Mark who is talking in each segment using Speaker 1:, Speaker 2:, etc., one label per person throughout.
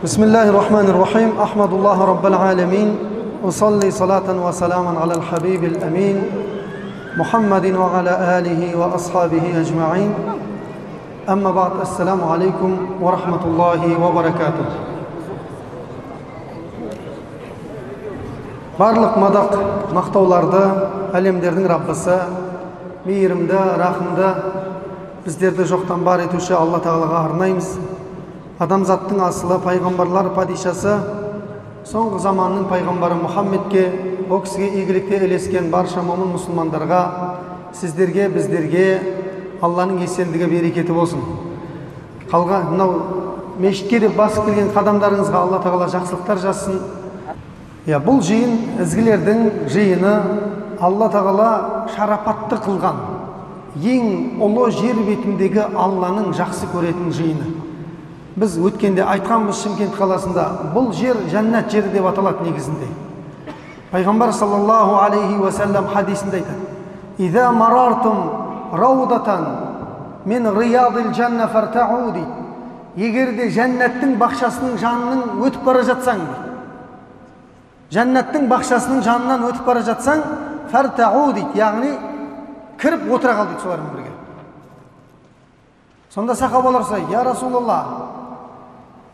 Speaker 1: بسم الله الرحمن الرحيم أحمد الله رب العالمين أصلي صلاة وسلاما على الحبيب الأمين محمد وعلى آله وأصحابه أجمعين أما بعد السلام عليكم ورحمة الله وبركاته. Барлық мадақ мақтауларды әлемдердің Раббысы, мейірімді, рахымды, біздерді жоқтан бар етуші Алла Тағалаға арнаймыз. Адамзаттың асылы, пайғамбарлар падишасы, соңғы заманның пайғамбары Мұхаммедке, о кісіге игілікте ілескен барша момын мұсылмандарға, сіздерге, біздерге Алланың есендігі берекеті болсын. Қалған мынау мешітке деп басып келген қадамдарыңызға Алла Тағала жақсылықтар жазсын. Бұл жиын ізгілердің жиыны, Алла Тағала шарапатты қылған, ең ұлы жер бетіндегі Алланың жақсы көретін жиыны. Біз өткенде айтқанбыз Шымкент қаласында, бұл жер жәннат жері деп аталады негізінде. Пайғамбар саллаллаху алейхи уассалам хадисінде айтады: «Иза марартум раудатан мен риядил жанна фартау» дейді. Егерде жәннаттың бақшасының жанының өтіп бара жатсаң, жәннаттың бақшасының жанынан өтіп бара жатсаң, фартау дейді, яғни кіріп отыра қал дейді солармен бірге. Сонда сахабалар сұрайды: «Я Расулалла,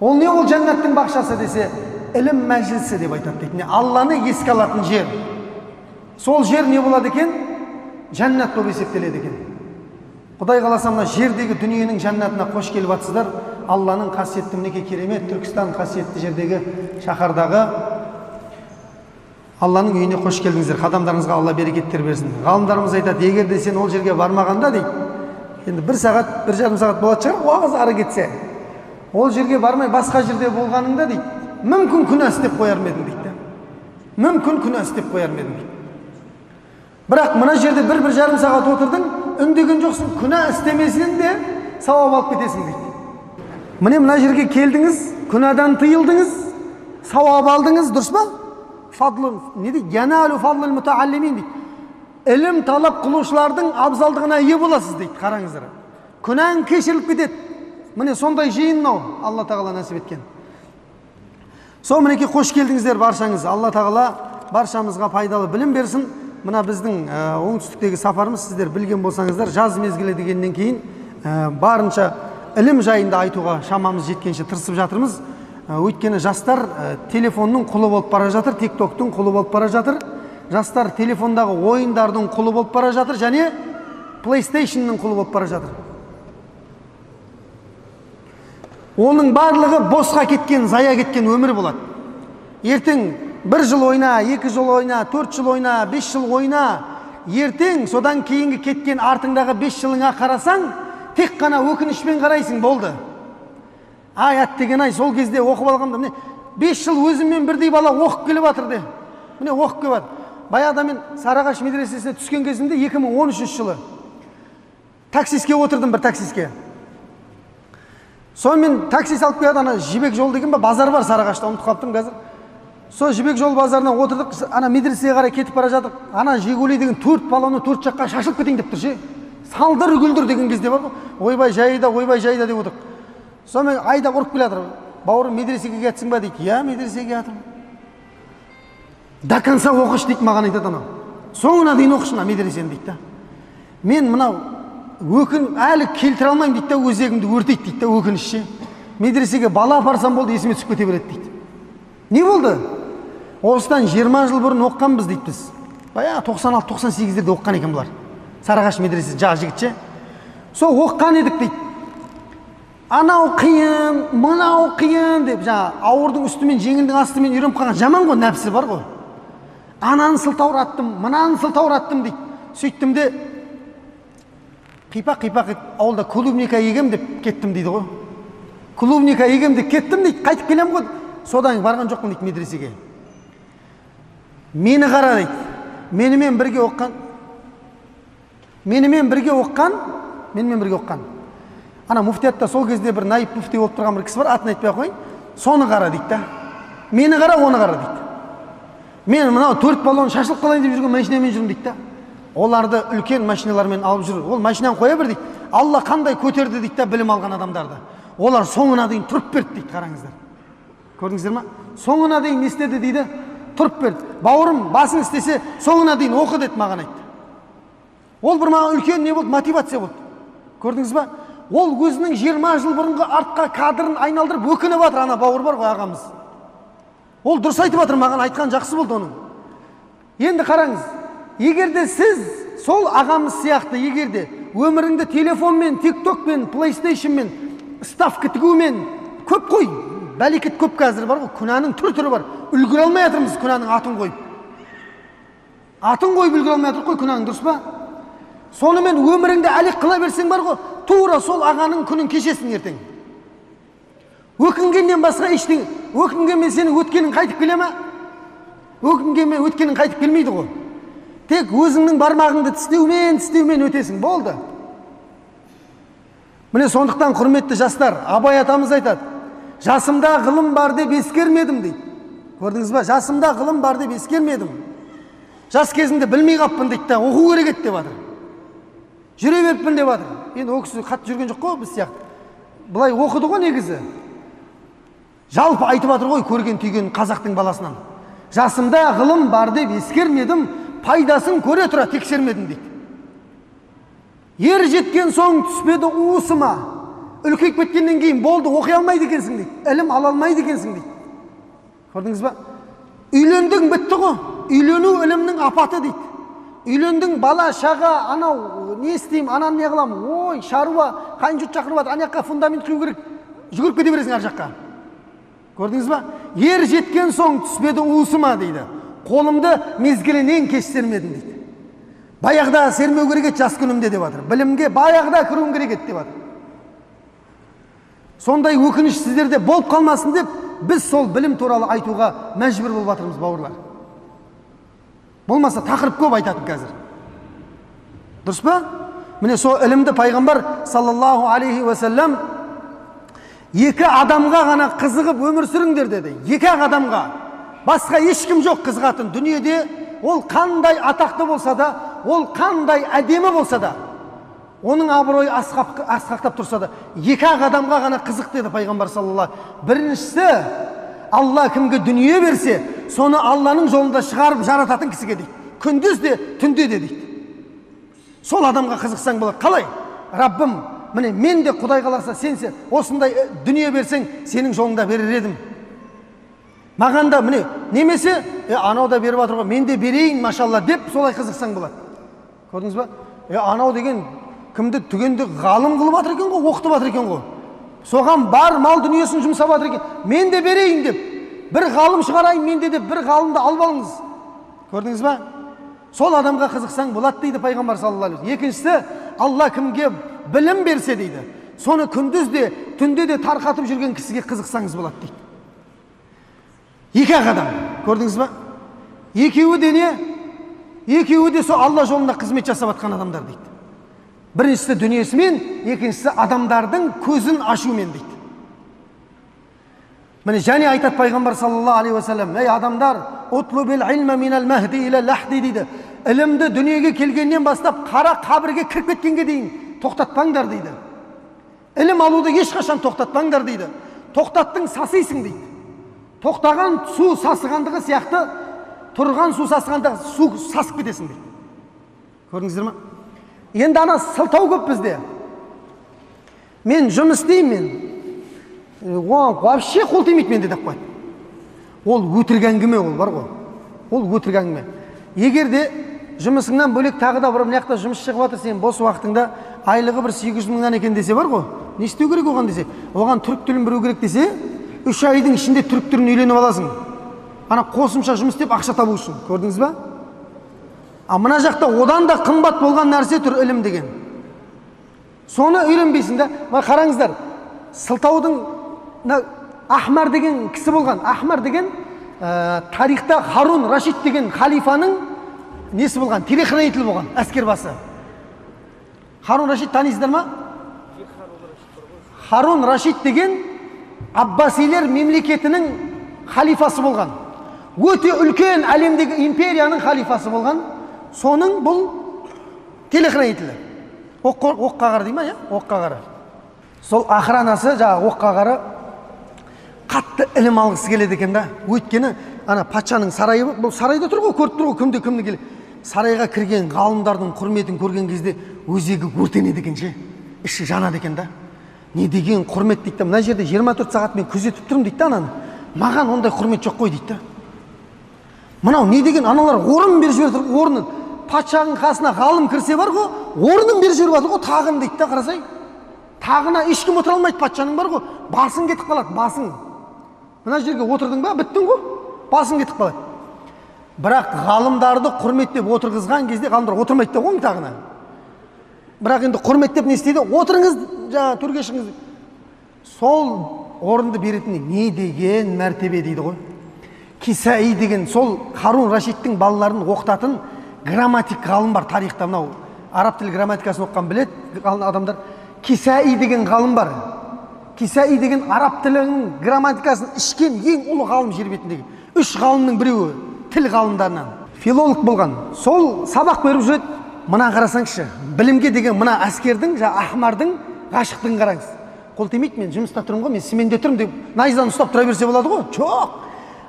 Speaker 1: ол не ол жәннаттың бақшасы?» десе, ілім мәжілісі деп айтады дейді. Алланы еске алатын жер. Сол жер не болады екен? Жәннат болып есептеледі екен. Құдай қаласа мына жердегі дүниенің жәннатына қош келіп жатсыздар. Алланың қасиетті мінекей керемет Түркістан қасиетті жердегі шаһардағы Алланың үйіне қош келдіңіздер. Қадамдарыңызға Алла берекеттер берсін. Ғалымдарымыз айтады: егер де сен ол жерге бармағанда дейді, енді 1 сағат, 1,5 сағат болады шығар, уағыз ары кетсе, ол жерге бармай басқа жерде болғаныңда дейді, мүмкін күнә істеп қояр ма едің дейді. Мүмкін күнә істеп қояр ма едің дейді. Бірақ мына жерде 1,5 сағат отырдың, үндеген жоқсың, күнә істемесең де сауап алып кетесің дейді. Міне мына жерге келдіңіз, күнәдан тыйылдыңыз, сауап алдыңыз, дұрыс па? Фадлы, не дейді? Яналу фадлыл мутааллимин дейді. Ілім талап қылушылардың абзалдығына ие боласыз дейді. Қараңыздар. Күнәң кешіріліп кетеді. Міне сондай жиын мынау, Алла Тағала нәсіп еткен. Сол мінекей қош келдіңіздер баршаңыз. Алла Тағала баршамызға пайдалы білім берсін. Мына біздің оңтүстіктегі сапарымыз, сіздер білген болсаңыздар, жаз мезгілі дегеннен кейін барынша ілім жайында айтуға шамамыз жеткенше тырысып жатырмыз. Өйткені жастар телефонның құлы болып бара жатыр, тиктоктың құлы болып бара жатыр. Жастар телефондағы ойындардың құлы болып бара жатыр, және PlayStationның құлы болып бара жатыр. Оның барлығы босқа кеткен, зая кеткен өмір болады. Ертең 1 жыл ойна, 2 жыл ойна, 4 жыл ойна, 5 жыл ойна. Ертең содан кейінгі кеткен артыңдағы 5 жылыңа қарасаң, тек қана өкінішпен қарайсың, болды. Ай, әттеген ай, сол кезде оқып алғанда, міне 5 жыл өзіммен бірдей бала оқып келіп жатыр де. Міне оқып келіп жатыр. Баяғыда мен Сарыағаш медресесіне түскен кезімде 2013 жылы таксиске отырдым, бір таксиске. Сонымен таксис алып келді, ана Жібек жол деген базар бар Сарыағашта, ұмытып қалыптым қазір. Сол Жібек жол базарынан отырдық, ана медресеге қарай кетіп бара жатыр. Ана Жигули деген 4 баланы 4 жаққа шашылып кетейін деп тұр ше. Салдыр гүлдір деген кезде бар ғой. Ойбай жайда деп отырдық. Сонымен айда ұрып келе жатыр. Бауырым, медресеге кетсің ба дейді. Я медресеге жатырмын. До конца оқыш дейді, маған айтады анау. Соңына дейін оқышына медресені дейді. Мен мынау әлі келтіре алмайым дейді, өзегімді өртейді дейді, өкінішше. Медресеге бала апарсам болды, есіме түсіп кете береді дейді. Не болды? Осыдан 20 жыл бұрын оққанбыз дейді біз. Бая 96-98-дерде оққан екен бұлар. Сарыағаш медресесі жағы жігітше. Сол оққан едік дейді. Анау қиын, мынау қиын деп, ауырдың үстімен, жеңілдің астымен үйреніп қалған жаман ғой, нәпсі бар ғой. Ананы сылтаураттым, мынаны сылтаураттым дейді. Сөйттім де қипақ ауылда клубника егем деп кеттім дейді ғой. Клубника егем деп кеттім дейді, қайтып келем ғой. Содан барған жоқпын дейді медресеге. Мені қара дейді. Менімен бірге оққан. Ана муфтиятта сол кезде бір наиб муфти болып тұрған бір кісі бар, атын айтпай қойын. Соны қара дейді да. Мені қара, оны қара дейді. Мен мынау 4 балон шашылып қалайын деп жүрген машинамен жүрмін дейді да. Оларды үлкен машиналармен алып жүр. Ол машинаны қоя бір дейді. Алла қандай көтерді дейді да білім алған адамдарды. Олар соңына дейін тұрып берді дейді, қараңыздар. Көрдіңіздер ма? Соңына дейін не істеді дейді? Тұрып берді. Бауырым, басың істесе, соңына дейін оқы деді, маған айтты. Ол бір маған үлкен не болды? Мотивация болды. Көрдіңіз ба? Ол өзінің 20 жыл бұрынғы артқа кадрын айналдырып өкініп жатыр, ана бауыр бар ғой, ағамыз. Ол дұрыс айтып жатыр, маған айтқан жақсы болды оның. Енді қараңыз, егерде сіз сол ағамыз сияқты, егерде өміріңді телефонмен, тиктокпен, плейстейшнмен, ставка тігумен көп қой, бәлекет көп қазір бар ғой, күнәнің түр-түрі бар. Үлгіре алмай жатырмыз күнәнің атын қойып. Атын қойып үлгіре алмай жатыр ғой күнәнің, дұрыс па? Сонымен өміріңді әлек қыла берсең бар ғой, тура сол ағаның күнін кешесің ертең. Өкінгеннен басқа ештеңе, өкінгенмен сенің өткенің қайтып келе ме? Өкінгенмен өткенің қайтып келмейді ғой. Тек өзіңнің бармағыңды тістеумен өтесің, болды. Міне сондықтан құрметті жастар, Абай атамыз айтады, жасымда ғылым бар деп ескермедім дейді. Көрдіңіз ба? Жасымда ғылым бар деп ескермедім. Жас кезінде білмей қаппын дейді, оқу керек еді деп жатыр. Жүре беріппін деп жатыр. Енді ол кісі қатты жүрген жоқ қой біз сияқты. Бұлай оқыды ғой негізі. Жалпы айтып жатыр ғой көрген түйген қазақтың баласынан. Жасымда ғылым бар деп ескермедім, пайдасын көре тұра тексермедім дейді. Ер жеткен соң түспеді уысыма. Үлкейіп кеткеннен кейін болды, оқи алмайды екенсің дейді. Ілім ала алмайды екенсің дейді. Көрдіңіз ба? Үйлендің, бітті ғой. Үйлену ілімнің апаты дейді. Үйлендің, бала, шаға, анау не істеймін, ананы не қыламын? Ой, шаруа, қайын жұрт шақырып жатыр, ана жаққа фундамент құю керек. Жүгіріп кете бересің ар жаққа. Көрдіңіз ба? Ер жеткен соң түспеді уысыма дейді. Қолымды мезгілінен кештермедім дейді. Баяғыда сермеу керек еді жас күнімде деп жатыр. Білімге баяғыда кіруім керек еді деп жатыр. Сондай өкініш сіздерде болып қалмасын деп, біз сол білім туралы айтуға мәжбүр болып жатырмыз, бауырлар. Болмаса тақырып көп айтатын қазір. Дұрыс па? Міне сол ілімді пайғамбар саллаллаху алейхи ва саллям екі адамға ғана қызығып өмір сүріңдер деді. Екі адамға. Басқа ешкім жоқ қызығатын дүниеде. Ол қандай атақты болса да, ол қандай әдемі болса да, оның абыройы асқақтап тұрса да, екі адамға ғана қызық деді пайғамбар саллаллаху. Біріншісі, Алла кімге дүние берсе, соны Алланың жолында шығарып жарататын кісіге дейді. Күндіз де, түнде де дейді. Сол адамға қызықсаң болады. Қалай? Раббым, міне мен де Құдай қаласа сенсе, осындай дүние берсең, сенің жолыңда берер едім. Маған да міне, немесе, анау да беріп жатыр ғой, мен де берейін, машалла деп, солай қызықсаң болады. Көрдіңіз ба? Анау деген кімді түгенді ғалым қылып жатыр екен ғой, оқытып жатыр екен ғой. Соған бар мал дүниесін жұмсап жатыр екен. Мен де берейін деп, бір ғалым шығарайын менде деп, бір ғалымды алып алыңыз. Көрдіңіз ба? Сол адамға қызықсаң болады дейді пайғамбар саллаллаху алейхи. Екіншісі, Алла кімге білім берсе дейді, соны күндіз де, түнде де тарқатып жүрген кісіге қызықсаңыз болады дейді. Екі адам, көрдіңіз ба? Екеуі де не? Екеуі де сол Алла жолында қызмет жасап жатқан адамдар дейді. Біріншісі дүниесімен, екіншісі адамдардың көзін ашумен дейді. Міне және айтады пайғамбар саллаллаху алейхи ва саллям, ей адамдар, утлубил илма минал махди иля лахди дейді. Ілімді дүниеге келгеннен бастап қара қабірге кіріп кеткенге дейін тоқтатпаңдар дейді. Ілім алуды ешқашан тоқтатпаңдар дейді. Тоқтаттың сасисың дейді. Тоқтаған су сасығандығы сияқты, тұрған су сасығандығы су сасып кетесің дейді. Көрдіңіздер ма? Енді ана сылтау көп бізде. Мен жұмыс істеймін, вообще қол тимейді менде деп қойды. Ол өтірік әңгіме, ол бар ғой. Ол өтірік әңгіме. Егер де жұмысыңнан бөлек тағы да бір мына жұмыс шығып жатыр, сен бос уақытыңда айлығы бір 800 мыңнан екен десе бар ғой. Не істеу керек оған десе? Оған түрік тілін білу керек десе, 3 айдың ішінде түрік тілін үйреніп аласың. Ана қосымша жұмыс істеп ақша табу үшін. Көрдіңіз ба? А мына жақта одан да қымбат болған нәрсе тұр ілім деген. Соны үйренбейсің да. Қараңыздар, сылтаудың Ахмар деген кісі болған. Ахмар деген тарихта Харун Рашид деген халифаның несі болған, телохранитель болған, әскер басы. Харун Рашид танисыздар ма? Харун Рашид деген Аббасилер мемлекетінің халифасы болған. Өте үлкен әлемдегі империяның халифасы болған. Соның бұл телохранителі. Оққа қара дей ма, оққа қара. Сол охранасы, жаңа оққа қара қатты ілім алғысы келеді екен да. Өйткені ана патшаның сарайы, бұл сарайда тұр ғой, көріп тұр ғой, кімді келеді. Сарайға кірген ғалымдардың құрметін көрген кезде өзегі өртенеді екен ше. Іші жанады екен да. Не деген құрмет дейді. Мына жерде 24 сағат мен күзетіп тұрмын дейді ананы. Маған ондай құрмет жоқ қой дейді. Мынау не деген аналар орын беріп жіберді, орнын. Патшаның қасына ғалым кірсе бар ғой, орнын беріп жіберіп жатыр ғой, тағын дейді да, қарасай. Тағына ешкім отыра алмайды, патшаның бар ғой, басың кетіп қалады, басың. Мына жерге отырдың ба, біттің ғой, басың кетіп қалады. Бірақ ғалымдарды құрметтеп отырғызған кезде ғалымдар отырмайды да ғой тағына. Бірақ енді құрметтеп не істейді? Отырыңыз, жаңа төрге шығыңыз. Сол орынды беретін не деген мәртебе дейді ғой. Кисаи деген сол Харун Рашидтің балаларын оқытатын грамматик ғалым бар тарихта. Мынау араб тілі грамматикасын оқыған біледі адамдар. Кисаи деген ғалым бар. Кисаи деген араб тілінің грамматикасын ішкен ең ұлы ғалым жер бетіндегі. 3 ғалымның біреуі тіл ғалымдарынан. Филолог болған. Сол сабақ беріп жүреді. Мына қарасаңызшы, білімге деген мына әскердің, Ахмардың ғашықтығын қараңыз. Қол тимейді, мен жұмыста тұрмын ғой, мен сменде тұрмын деп найзаны ұстап тұра берсе болады ғой? Жоқ.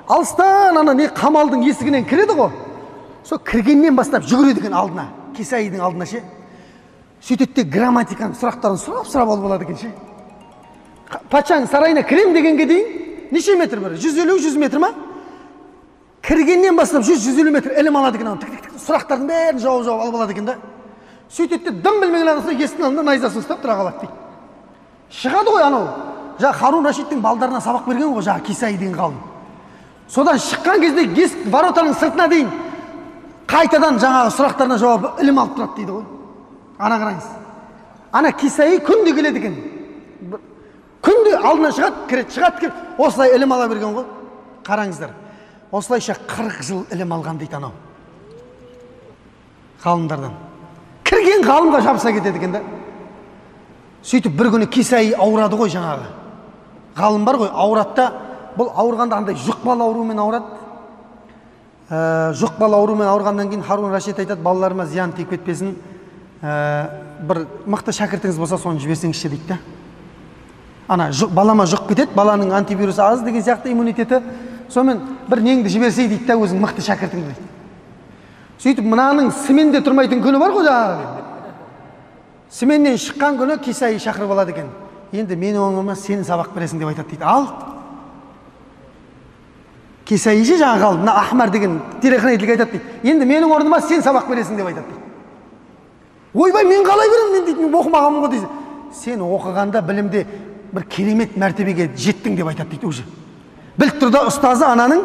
Speaker 1: Алыстан ана не қамалдың есігінен кіреді ғой. Сол кіргеннен бастап жүгіреді екен алдына, Кисаидің алдына ше. Сөйтеді де грамматиканың сұрақтарын сұрап алып алады екен ше. Патшаның сарайына кірем дегенге дейін неше метр бар? 150-100 метр ма? Кіргеннен бастап 100-150 метр ілім алады екен, сұрақтардың бәрін жауап алып алады екен да. Сөйтеді де дым білмеген адамсы есіктің алдында найзасын ұстап тұра қалады дейді. Шығады ғой анау. Харун Рашидтің балдарына сабақ берген ғой, Кисаи деген ғалым. Содан шыққан кезде есік воротаның сыртына дейін қайтадан жаңағы сұрақтарына жауап ілім алып тұрады дейді ғой. Ана қараңыз. Ана Кисаи күнде келеді екен. Күнде алдынан шығады. Осылай ілім ала берген ғой. Қараңыздар. Осылайша 40 жыл ілім алған дейді анау. Ғалымдардан. Кірген ғалымға жабыса кетеді екен да. Сөйтіп бір күні Кисаи ауырады ғой жаңағы. Ғалым бар ғой, ауыратта. Бұл ауырғанда андай жұқпалы аурумен ауырады. Жұқпалы аурумен ауырғаннан кейін Харун Рашид айтады, балаларыма зиян тиіп кетпесін. Бір мықты шәкіртіңіз болса, соны жіберсеңізші дейді да. Ана балама жұқ кетеді, баланың антивирусы аз деген сияқты иммунитеті. Сонымен бір неңді жіберсей дейді да, өзің мықты шәкіртің дейді. Сөйтіп мынаның сменде тұрмайтын күні бар ғой жаңағы. Сменнен шыққан күні Кисаи шақырып алады екен. Енді мен оңыма сен сабақ бересің деп айтады дейді. Ал Кисаи же жаңағы ғалым, мына Ахмар деген телехранитель айтады дейді. Енді менің орныма сен сабақ бересің деп айтады дейді. Ойбай, мен қалай беремін, мен дейді, мен оқымағанмын ғой дейді. Сен оқығанда білімде бір керемет мәртебеге жеттің деп айтады дейді уже. Біліп тұр да, ұстазы ананың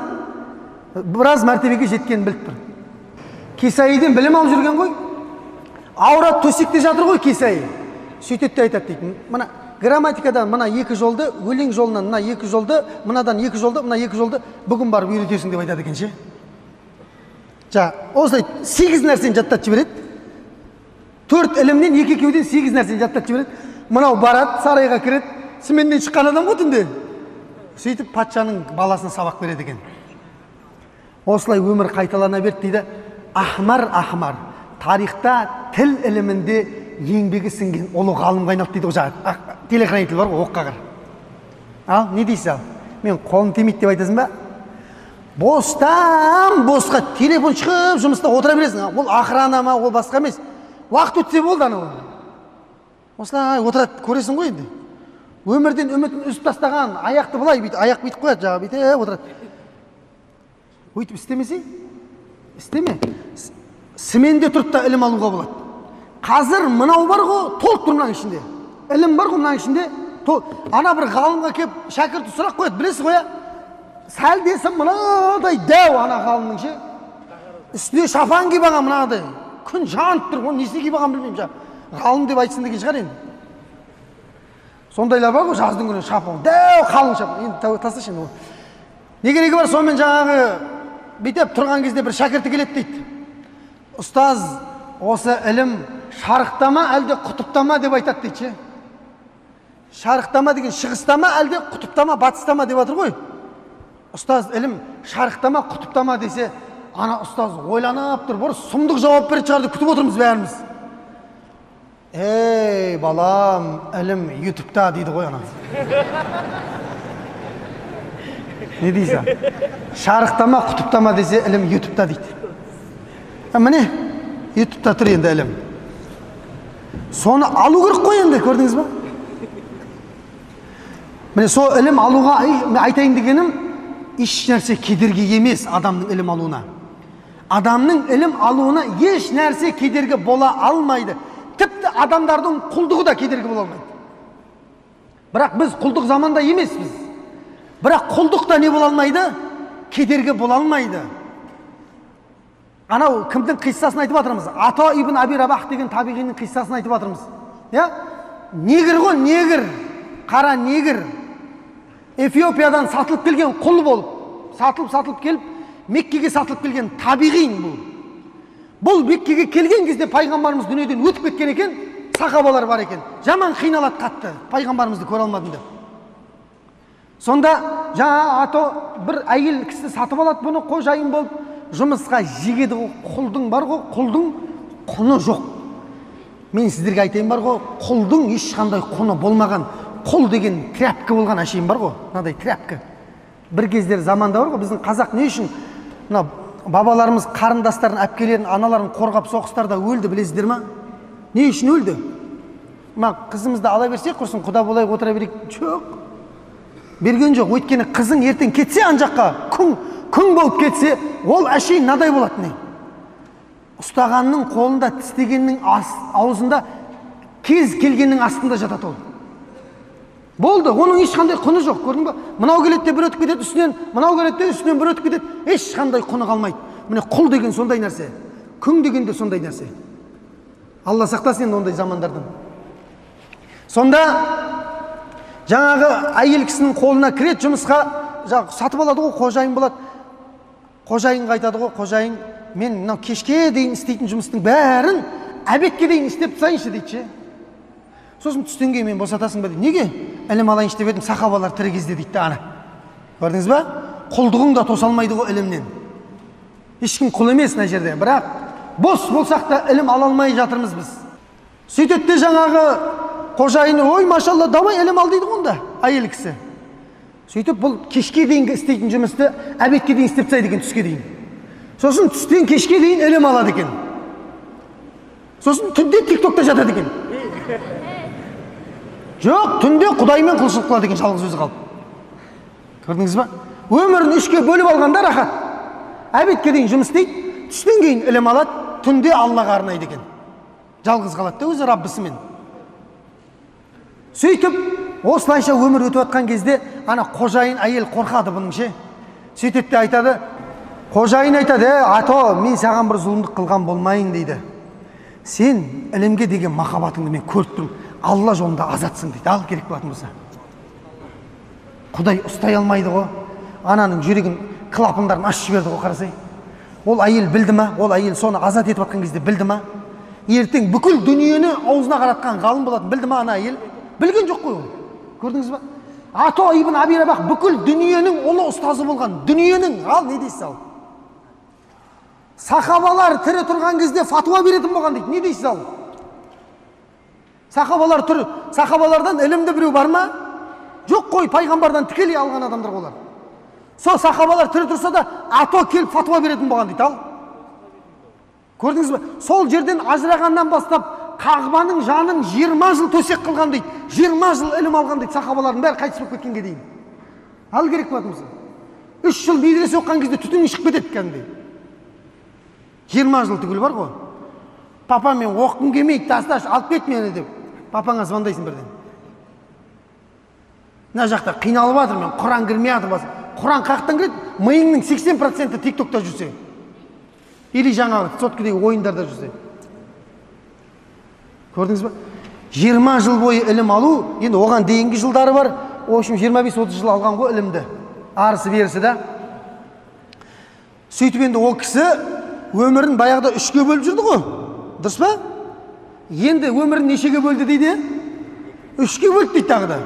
Speaker 1: біраз мәртебеге жеткенін біліп тұр. Кисаиден білім алып жүрген ғой. Ауырат төсекте жатыр ғой Кисаи. Сөйтеді де айтады дейді. Мына грамматикадан мына 2 жолды, өлең жолынан мына 2 жолды, мынадан 2 жолды, мына 2 жолды бүгін барып үйретесің деп айтады екен ше. Осылай 8 нәрсені жаттатып жібереді. 4 ілімнен 2-2-ден 8 нәрсені жаттатып жібереді. Мынау барады, сарайға кіреді, сменнен шыққан адам ғой түнде. Сөйтіп патшаның баласына сабақ береді екен. Осылай өмір қайталана берді дейді. Ахмар, тарихта тіл ілімінде еңбегі сіңген ұлы ғалымға айналды дейді ғой. Телехранитель бар ғой, оққа қар. Ал, не дейсіз ал? Мен қолым тимейді деп айтасың ба? Бостан босқа телефон шығып жұмыста отыра бересің. Ол охрана ма, ол басқа емес. Уақыт өтсе болды анау. Осылай отырады, көресің ғой енді. Өмірден үмітін үзіп тастаған, аяқты былай бүйтіп, аяқ бүйтіп қояды, жаңа бүйтіп отырады. Өйтіп істемесе? Істеме. Сменде тұрып та ілім алуға болады. Қазір мынау бар ғой, толып тұр мынаның ішінде. Ілім бар ғой мынаның ішінде. Ана бір ғалымға келіп шәкірті сұрақ қояды, білесіз ғой. Сәл десім мынадай дәу ана ғалымның ше. Үстіне шапан киіп алған мынадай. Күн жанып тұр, оны несіне киіп алған білмеймін жаңа. Ғалым деп айтсын деген шығар енді. Сондайлар бар ғой, жаздың күні шапан, дәу қалың шапан. Енді тасташы енді. Не керегі бар, сонымен жаңағы бүйтіп тұрған кезде бір шәкірті келеді дейді. Ұстаз, осы ілім шарықтама әлде құтыптама деп айтады дейді ше. Шарықтама деген шығыстама әлде құтыптама батыстама деп жатыр ғой. Ұстаз, ілім шарықтама құтыптама десе, ана ұстаз ойланып тұр, бір сұмдық жауап беретін шығарды күтіп отырмыз бәріміз. Ей балам, ілім ютубта дейді ғой ана. Не дейсің? Шарықтама, құтыптама десе, ілім ютубта дейді. Міне, ютубта тұр енді ілім. Соны алу керек қой енді, көрдіңіз ба? Міне, сол ілім алуға айтайын дегенім, еш нәрсе кедергі емес адамның ілім алуына. Адамның ілім алуына еш нәрсе кедергі бола алмайды. Тіпті адамдардың құлдығы да кедергі бола алмайды. Бірақ біз құлдық заманда емеспіз. Бірақ құлдықта не бола алмайды? Кедергі бола алмайды. Анау кімдің қиссасын айтып жатырмыз? Ата ибн Аби Рабах деген табиғинің қиссасын айтып жатырмыз. Негір ғой, негір. Қара негір. Эфиопиядан сатылып келген құл болып, сатылып келіп, Меккеге сатылып келген табиғин бұл. Бұл Меккеге келген кезде пайғамбарымыз дүниеден өтіп кеткен екен, сахабалар бар екен. Жаман қиналат қатты, пайғамбарымызды көре алмадым деп. Сонда жаңа ато бір әйел кісі сатып алады бұны, қожайын болып жұмысқа жегеді ғой. Құлдың бар ғой, құлдың құны жоқ. Мен сіздерге айтайын бар ғой, құлдың ешқандай құны болмаған. Құл деген тряпка болған әшейін бар ғой, мынадай тряпка. Бір кездер заманда бар ғой, біздің қазақ не үшін мына бабаларымыз қарындастарын, әпкелерін, аналарын қорғап соғыстарда өлді, білесіздер ма? Не үшін өлді? Қызымызды ала берсек құрсын, құда болай отыра берейік. Жоқ. Берген жоқ. Өйткені қызың ертең кетсе ан жаққа, күң болып кетсе, ол әшейін надай болады не? Ұстағанның қолында, тістегеннің аузында, кез келгеннің астында жатады ол. Болды, оның ешқандай құны жоқ, көрдің ба? Мынау келетте бір өтіп кетеді үстінен, мынау келетте үстінен бір өтіп кетеді, ешқандай құны қалмайды. Міне құл деген сондай нәрсе, күң деген де сондай нәрсе. Алла сақтасын енді ондай замандардан. Сонда жаңағы әйел кісінің қолына кіреді жұмысқа, сатып алады ғой, қожайын болады. Қожайынға айтады ғой, қожайын, мен мынау кешке дейін істейтін жұмыстың бәрін әбетке дейін істеп тастайыншы дейді. Сосын түстен кейін мен босатасың ба дейді. Неге? Ілім алайыншы деп едім, сахабалар тірі кезде дейді. Ана. Көрдіңіз ба? Құлдығың да тосалмайды ғой ілімнен. Ешкім құл емес мына жерде. Бірақ бос болсақ та ілім ала алмай жатырмыз біз. Сөйтеді де жаңағы қожайыны, ой, машалла, давай ілім ал дейді онда, әйел кісі. Сөйтіп бұл кешке дейінгі істейтін жұмысты әбетке дейін істеп тастайды екен, түске дейін. Сосын түстен кешке дейін ілім алады екен. Сосын түнде тиктокта жатады екен. Жоқ, түнде құдаймен құлшылық қылады екен, жалғыз өзі қалып. Көрдіңіз ба? Өмірін үшке бөліп алғанда рахат. Әбетке дейін жұмыс істейді, түстен кейін ілім алады, түнде Аллаға арнайды екен. Жалғыз қалады да өзі Раббысымен. Сөйтіп, осылайша өмір өтіп жатқан кезде, ана қожайын әйел қорқады бұның ше. Сөйтіп те айтады, қожайын айтады, ато, мен саған бір зұлымдық қылған болмайын дейді. Сен ілімге деген махаббатыңды мен көріп тұрмын. Алла жолында азатсың дейді. Ал керек болатын болса. Құдай ұстай алмайды ғой. Ананың жүрегін клапандарын ашып жіберді ғой, қарасай. Ол әйел білді ма? Ол әйел соны азат етіп жатқан кезде білді ма? Ертең бүкіл дүниені аузына қаратқан ғалым болатын білді ма ана әйел? Білген жоқ қой ол. Көрдіңіз ба? Ато ибн Аби Рабах бүкіл дүниенің ұлы ұстазы болған. Дүниенің, ал не дейсіз ал? Сахабалар тірі тұрған кезде фатуа беретін болған дейді. Не дейсіз ал? Сахабалар тұр, сахабалардан ілімді біреу бар ма? Жоқ қой, пайғамбардан тікелей алған адамдар олар. Сол сахабалар тірі тұрса да, ато келіп фатуа беретін болған дейді. Ал? Көрдіңіз бе? Сол жерден ажырағаннан бастап, Қағбаның жанын 20 жыл төсек қылған дейді. 20 жыл ілім алған дейді, сахабалардың бәрі қайтыс болып кеткенге дейін. Ал керек болатын болса. 3 жыл медресе оқыған кезде түтін шығып кетеді кәдімгідей. 20 жыл түгіл бар ғой. Папа, мен оққым келмейді, тасташ, алып кет мені деп. Папаңа звондайсың бірден. Мына жақта қиналып жатыр, мен Құран кірмей жатыр басы. Құран қақтан кіреді, миыңның 80% тиктокта жүрсе. Или жаңағы соткідегі ойындарда жүрсе. Көрдіңіз ба? 20 жыл бойы ілім алу, енді оған дейінгі жылдары бар. В общем, 25-30 жыл алған ғой ілімді. Арысы берісі да. Сөйтіп енді ол кісі өмірін баяғыда 3-ке бөліп жүрді ғой. Дұрыс па? Енді өмірін нешеге бөлді дейді? 3-ке бөлді дейді тағы да.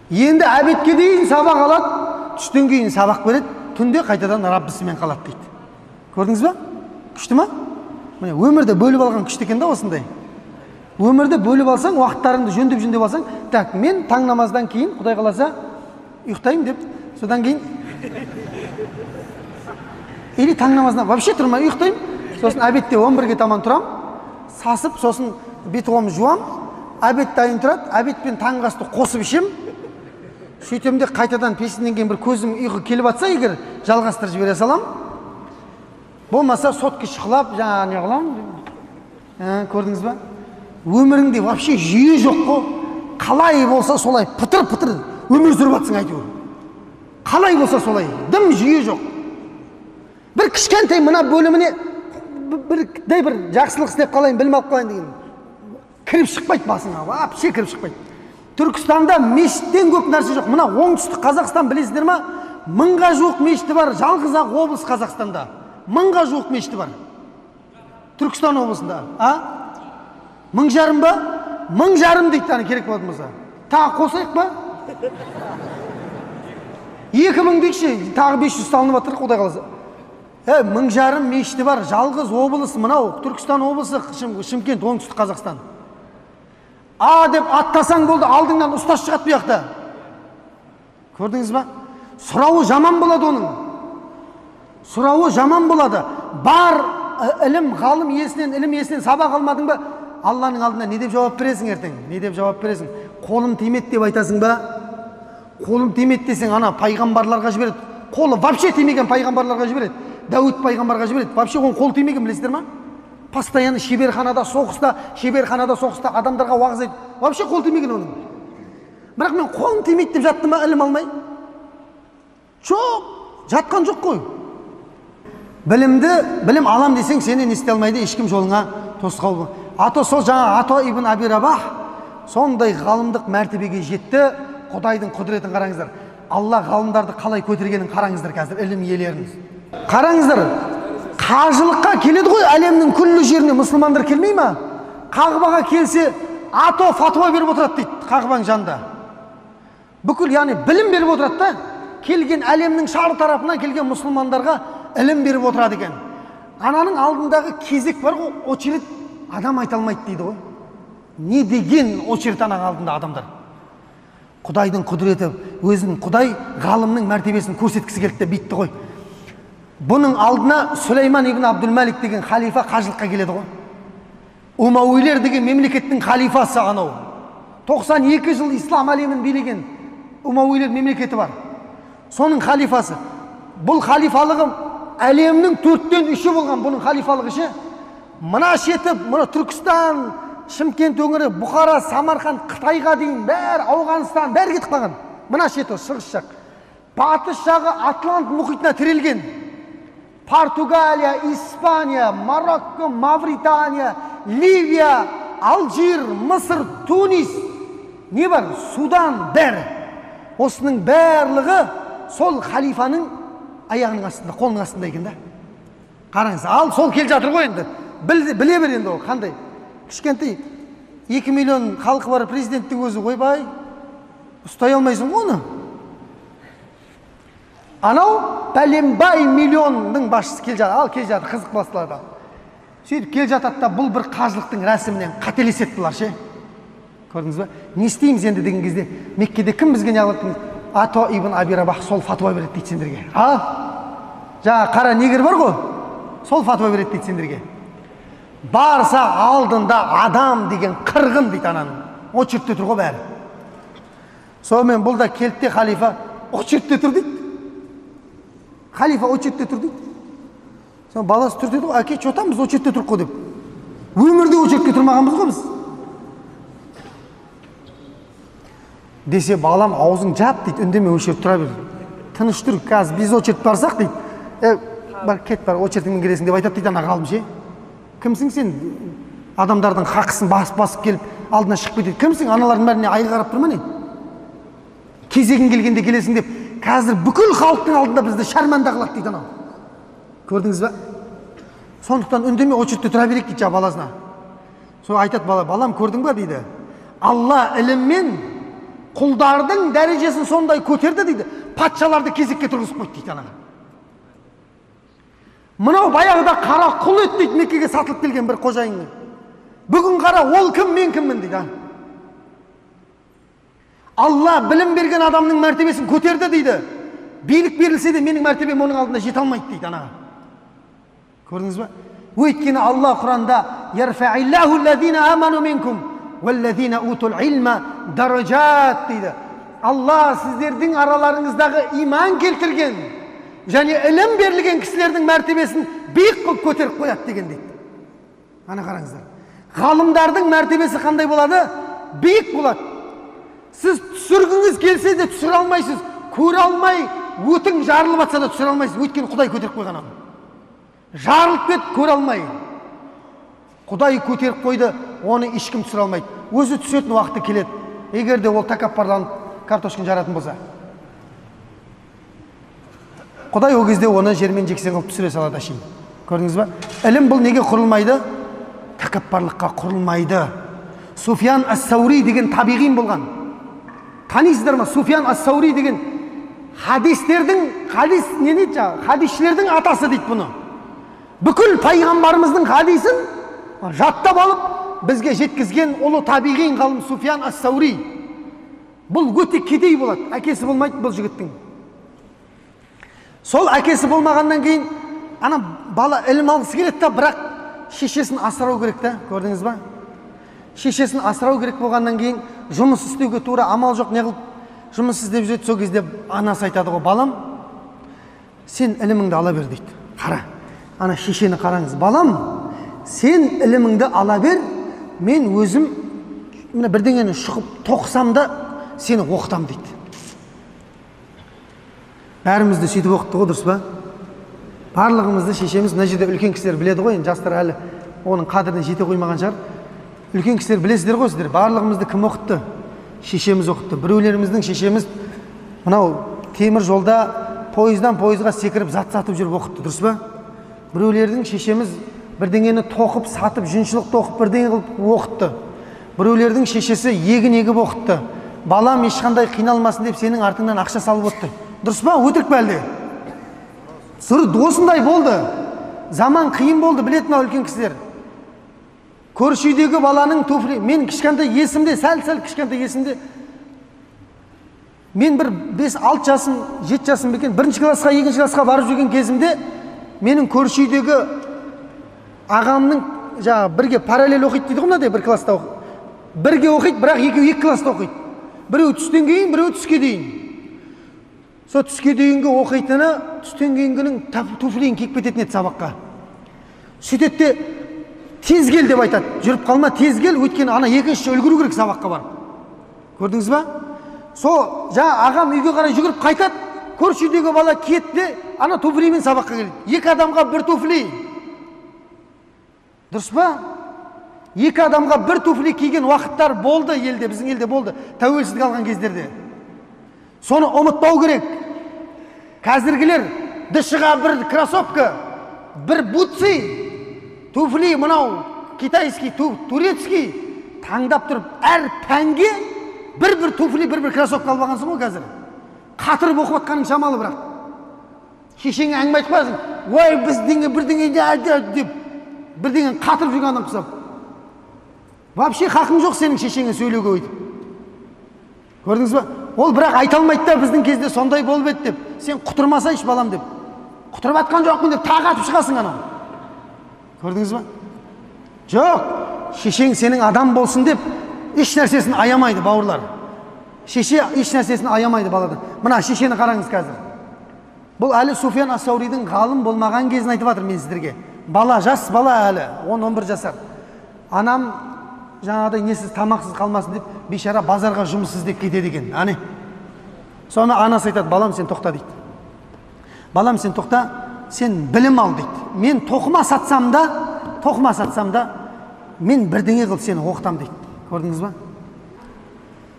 Speaker 1: Енді әбетке дейін сабақ алады, түстен кейін сабақ береді, түнде қайтадан Раббысымен қалады дейді. Көрдіңіз ба? Күшті ма? Міне, өмірді бөліп алған күшті екен да осындай. Өмірді бөліп алсаң, уақыттарыңды жөндеп алсаң, так, мен таң намаздан кейін, Құдай қаласа, ұйықтаймын деп, содан кейін или таң намазына вообще тұрмай ұйықтаймын, сосын обедте 11-ге таман тұрам, сасып, сосын бет қолымды жуам, обед дайын тұрады, обед пен таңғы асты қосып ішем, сөйтем де қайтадан пешінен кейін бір көзім ұйқы келіп атса егер жалғастырып жібере салам, болмаса сотке шықылап, жаңа не қылам, көрдіңіз ба? Өміріңде вообще жүйе жоқ қой, қалай болса солай пытыр-пытыр өмір сүріп атсың әйтеуір. Қалай болса солай, дым жүйе жоқ. Бір кішкентай мына бөліміне бір жақсылық істеп қалайын, білім алып қалайын деген кіріп шықпайды басыңа, вообще кіріп шықпайды. Түркістанда мешіттен көп нәрсе жоқ. Мына оңтүстік Қазақстан білесіздер ма? 1000-ға жуық мешіті бар, жалғыз ақ облыс Қазақстанда. 1000-ға жуық мешіті бар. Түркістан облысында, 1500 ба? 1500 дейді таны керек болатын болса. Тағы қосайық ба? 2000 дейікші, тағы 500 салынып жатыр, Құдай қаласа. 1500 мешіті бар, жалғыз облыс мынау, Түркістан облысы, Шымкент, оңтүстік Қазақстан. Деп аттасаң болды, алдыңнан ұстаз шығады бұл жақта. Көрдіңіз ба? Сұрауы жаман болады оның. Сұрауы жаман болады. Бар ілім, ғалым иесінен, ілім иесінен сабақ алмадың ба? Алланың алдында не деп жауап бересің ертең? Не деп жауап бересің? Қолым тимеді деп айтасың ба? Қолым тимеді десең, ана пайғамбарларға жібереді. Қолы вообще тимеген пайғамбарларға жібереді. Дәуіт пайғамбарға жібереді. Вообще оның қолы тимеген, білесіздер ма? Постоянно шеберханада соғыста адамдарға уағыз айтып, вообще қол тимеген оның. Бірақ мен қолым тимейді деп жаттым ба, ілім алмай? Жоқ, жатқан жоқ қой. Білім алам десең, сені не істей алмайды, ешкім жолыңа тосқауыл бол. Сол жаңа Ато ибн Аби Рабах сондай ғалымдық мәртебеге жетті. Құдайдың құдіретін қараңыздар. Алла ғалымдарды қалай көтергенін қараңыздар қазір, ілім иелеріңіз. Қараңыздар, қажылыққа келеді ғой, әлемнің күллі жеріне мұсылмандар келмей ма? Қағбаға келсе, Ато фатуа беріп отырады дейді, Қағбаның жанында. Бүкіл, яғни білім беріп отырады да, келген әлемнің шар тарапынан келген мұсылмандарға ілім беріп отырады екен. Ананың алдындағы кезек бар ғой, очередь адам айта алмайды дейді ғой. Не деген очередь ананың алдында адамдар? Құдайдың құдіреті, өзінің Құдай ғалымның мәртебесін көрсеткісі келді де битті ғой. Бұның алдына Сүлейман ибн Абдул-Малик деген халифа қажылыққа келеді ғой. Умауилер деген мемлекеттің халифасы анау. 92 жыл ислам әлемін билеген Умауилер мемлекеті бар. Соның халифасы. Бұл халифалығы әлемнің 4/3 болған бұның халифалығы ше. Мына шеті, мына Түркістан, Шымкент өңірі, Бұхара, Самарқан, Қытайға дейін, бәрі Ауғанстан, бәрі кетіп қалған. Мына шеті, шығыс жақ. Батыс жағы Атлант мұхитына тірелген. Португалия, Испания, Марокко, Мавритания, Ливия, Алжир, Мысыр, Тунис, не бар? Судан, бәрі. Осының барлығы сол халифаның аяғының астында, қолының астында екен да. Қараңыз, ал сол кел жатыр ғой енді. Біле бер енді ол қандай. Кішкентай 2 миллион халқы бар президенттің өзі ойбай, ұстай алмайсың ғой оны. Анау пәленбай миллионның басшысы кел жатыр, ал кел жатыр, қызық басыларда. Сөйтіп кел жатады да, бұл бір қажылықтың рәсімінен қателеседі бұлар ше. Көрдіңіз ба? Не істейміз енді деген кезде, Меккеде кім бізге не қылып? Ато ибн Аби Рабах сол фатуа береді дейді сендерге. Жаңа қара негр бар ғой, сол фатуа береді дейді сендерге. Барса алдында адам деген қырғын дейді ананың. Очередте тұр ғой бәрі. Сонымен бұл да келді халифа, очередте тұр дейді. Халифа очередте тұр дейді. Сон баласы тұр дейді ғой, әке, чотам біз очередте тұрық қой деп. Өмірде очередте тұрмағанбыз ғой біз. Десе балам аузың жап дейді, үндеме очередте тұра бер. Тыныш тұр, қазір біз очередте барсақ дейді. Бар, кет бар, очередтен келесің деп айтады дейді ана ғалым ше. Кімсің сен? Адамдардың хақысын басып келіп, алдына шығып кетеді. Кімсің? Аналардың бәріне айға қарап тұрма не? Кезегін келгенде келесің деп, қазір бүкіл халықтың алдында бізді шарманда қылады дейді анау. Көрдіңіз ба? Сондықтан үндеме очередте тұра берейік дейді баласына. Сол айтады бала, балам көрдің ба дейді. Алла іліммен құлдардың дәрежесін сондай көтерді дейді. Патшаларды кезекке тұрғызып қойды дейді анаға. Мынау баяғыда қара құл еді дейді, Меккеге сатылып келген бір қожайынның. Бүгін қара, ол кім, мен кіммін дейді. Алла білім берген адамның мәртебесін көтерді дейді. Билік берілсе де менің мәртебем оның алдында жете алмайды дейді анаға. Көрдіңіз ба? Өйткені Алла Құранда «Ярфа'иллаху аллазина аману минкум валлазина утул илма даражат» дейді. Алла сіздердің араларыңыздағы иман келтірген және ілім берілген кісілердің мәртебесін биік қылып көтеріп қояды деген дейді. Ана қараңыздар. Ғалымдардың мәртебесі қандай болады? Биік болады. Сіз түсіргіңіз келсе де түсіре алмайсыз. Көре алмай, өтің жарылып жатса да түсіре алмайсыз. Өйткені Құдай көтеріп қойған оны. Жарылып кетіп көре алмай. Құдай көтеріп қойды, оны ешкім түсіре алмайды. Өзі түсетін уақыты келеді. Егер де ол тәкаппарланып картошканы жаратын болса. Құдай ол кезде оны жермен жексен қылып түсіре салады әшейін. Көрдіңіз ба? Ілім бұл неге құрылмайды? Тәкаппарлыққа құрылмайды. Суфиян ас-Саури деген табиғин болған. Танисыздар ма? Суфиян ас-Саури деген хадисшілердің атасы дейді бұны. Бүкіл пайғамбарымыздың хадисін жаттап алып, бізге жеткізген ұлы табиғин ғалым Суфиян ас-Саури. Бұл өте кедей болады. Әкесі болмайды бұл жігіттің. Сол әкесі болмағаннан кейін ана бала ілім алғысы келеді, бірақ шешесін асырау керек та, көрдіңіз ба? Шешесін асырау керек болғаннан кейін жұмыс істеуге тура амал жоқ, не қылып жұмыс іздеп жүреді. Сол кезде анасы айтады ғой, балам, сен іліміңді ала бер дейді. Қара, ана шешені қараңыз, балам, сен іліміңді ала бер, мен өзім бірдеңені шұқып тоқсам да сені оқытам дейді. Бәрімізді сөйтіп оқытты ғой, дұрыс па? Барлығымызды шешеміз, мына жерде үлкен кісілер біледі ғой, жастар әлі оның қадіріне жете қоймаған шығар. Үлкен кісілер білесіздер ғой сіздер, барлығымызды кім оқытты? Шешеміз оқытты. Біреулеріміздің шешеміз мынау темір жолда пойыздан пойызға секіріп зат сатып жүріп оқытты, дұрыс па? Біреулердің шешеміз бірдеңені тоқып, сатып, жүншілік тоқып бірдеңе қылып оқытты. Біреулердің шешесі егін егіп оқытты. Балам ешқандай қиналмасын деп сенің артыңнан ақша салып отты. Дұрыс па? Өтірік пе әлде? Осындай болды. Заман қиын болды, білетін үлкен кісілер. Көрші үйдегі баланың туфли, мен кішкентай есімде, сәл кішкентай есімде, мен бір 5-6 жасым, 7 жасым бекен, бірінші классқа, екінші классқа барып жүрген кезімде, менің көрші үйдегі ағамның бірге параллель оқиды дейді ғой, мынандай бір класста оқиды. Бірге оқиды, бірақ екеуі екі класста оқиды. Біреу түстен кейін, біреу түске дейін. Сол түске дейінгі оқитыны, түстен кейінгінің туфлиін киіп кететін еді сабаққа. Сөйтетте тез кел деп айтады. Жүріп қалма, тез кел, өйткені ана екінші үлгеру керек сабаққа барып. Көрдіңіз ба? Сол ағам үйге қарай жүгіріп қайтады, көрші үйдегі бала кетті, ана туфлимен сабаққа келеді. Екі адамға бір туфли. Дұрыс па? Екі адамға бір туфли киген уақыттар болды елде, біздің елде болды, тәуелсіздік алған кездерде. Соны ұмытпау керек. Қазіргілер дышыға бір кроссовка, бір бутсы, туфли, мынау китайский, турецкий таңдап тұрып, әр пәнге бір туфли, бір кроссовка алып алғансың ғой қазір. Қатырып оқып атқаның шамалы бірақ. Шешеңе әңгіме айтып қоясың, ой, бірдеңе деп бірдеңе қатырып жүрген адам құсап. Вообще хақың жоқ сенің шешеңе сөйлеуге өйтіп. Көрдіңіз ба? Ол бірақ айта алмайды да, біздің кезде сондай болып еді деп. Сен құтырмасайшы балам деп. Құтырып атқан жоқпын деп тағы атып шығасың анау. Көрдіңіз ба? Жоқ, шешең сенің адам болсын деп еш нәрсесін аямайды, бауырлар. Шеше еш нәрсесін аямайды баладан. Мына шешені қараңыз қазір. Бұл әлі Суфиян ас-Сауридің ғалым болмаған кезін айтып жатыр мен сіздерге. Бала, жас бала әлі, 10-11 жасар. Анам жаңағыдай несіз тамақсыз қалмасын деп бейшара базарға жұмыс іздеп кетеді екен. Ане. Соны анасы айтады, балам сен тоқта дейді. Балам сен тоқта, сен білім ал дейді. Мен тоқыма сатсам да, мен бірдеңе қылып сені оқытам дейді. Көрдіңіз ба?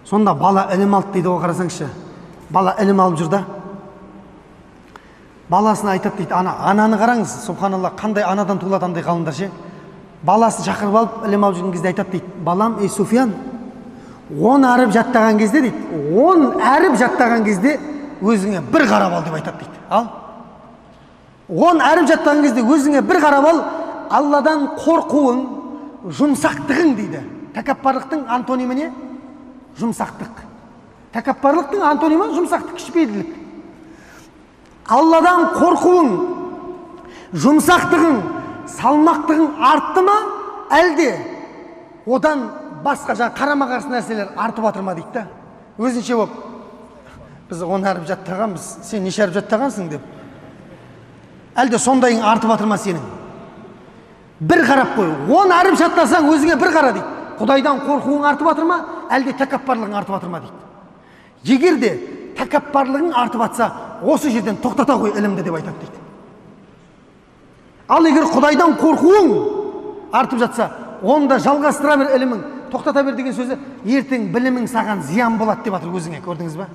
Speaker 1: Сонда бала ілім алды дейді, ғой қарасаңызшы. Бала ілім алып жүр да. Баласына айтады дейді, ананы қараңыз, субханалла, қандай анадан туылады андай ғалымдар ше. Баласын шақырып алып, ілім алып жүрген кезде айтады дейді, балам, ей Суфиян, 10 әріп жаттаған кезде дейді, 10 әріп жаттаған кезде өзіңе бір қарап ал деп айтады дейді. Ал? 10 әріп жаттаған кезде өзіңе бір қарап ал, Алладан қорқуың, жұмсақтығың дейді. Тәкаппарлықтың антонимі не? Жұмсақтық. Тәкаппарлықтың антонимі жұмсақтық, кішіпейілділік. Алладан қорқуың, жұмсақтығың, салмақтығың артты ма, әлде одан басқа жаңа қарама-қарсы нәрселер артып жатыр ма дейді да. Өзінше болып, біз 10 әріп жаттағанбыз, сен неше әріп жаттағансың деп. Әлде сондайың артып жатыр ма сенің? Bir қарап қой, 10 әріп жаттасаң өзіңе бір қара дейді. Құдайдан қорқуың артып жатыр ма, әлде тәкаппарлығың артып жатыр ма дейді. Егер де тәкаппарлығың артып жатса, осы жерден тоқтата қой ілімді деп айтады дейді. Ал егер Құдайдан қорқуың артып жатса, онда жалғастыра бер ілімің, тоқтата бер деген сөзі, ертең білімің саған зиян болады деп жатыр өзіңе, көрдіңіз ба?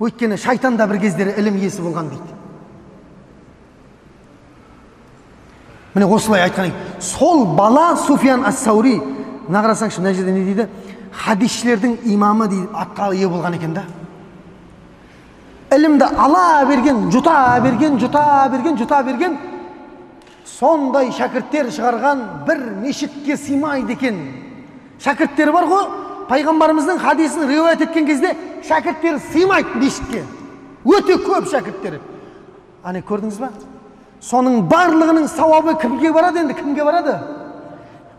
Speaker 1: Өйткені шайтан да бір кездері ілім иесі болған дейді. Міне осылай айтқан екен. Сол бала Суфиян ас-Саури, мына қарасаңшы, мына жерде не дейді? Хадисшілердің имамы дейді, атқа ие болған екен да. Ілімді ала берген, жұта берген, сондай шәкірттер шығарған бір мешітке сыймайды екен. Шәкірттер бар ғой, пайғамбарымыздың хадисін риуаят еткен кезде шәкірттер сыймайды мешітке. Өте көп шәкірттер. Ане көрдіңіз ба? Соның барлығының сауабы кімге барады енді? Кімге барады?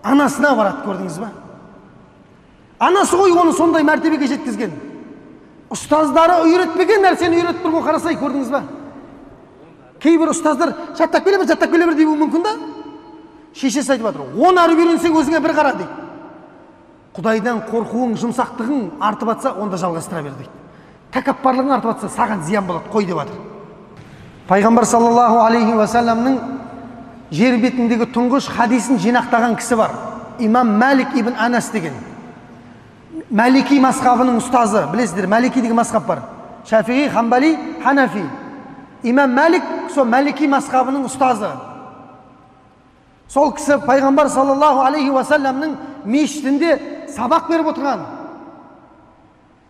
Speaker 1: Анасына барады, көрдіңіз ба? Анасы ғой оны сондай мәртебеге жеткізген. Ұстаздары үйретпеген нәрсені үйретіп тұр ғой, қарасай, көрдіңіз ба? Кейбір ұстаздар жаттап келе бер деуі мүмкін да? Шешесі айтып жатыр, 10 әріп үйренсең өзіңе бір қара дейді. Құдайдан қорқуың, жұмсақтығың артып жатса, онда жалғастыра бер дейді. Тәкаппарлығың артып жатса, саған зиян болады, қой деп жатыр. Пайғамбар саллаллаху алейхи ва салламның жер бетіндегі тұңғыш хадисін жинақтаған кісі бар. Имам Малик ибн Анас деген. Малики мазхабының ұстазы, білесіздер, Малики деген мазхаб бар. Шафиғи, Хамбали, Ханафи. Имам Малик сол Малики мазхабының ұстазы. Сол кісі пайғамбар саллаллаху алейхи ва салламның мешітінде сабақ беріп отырған.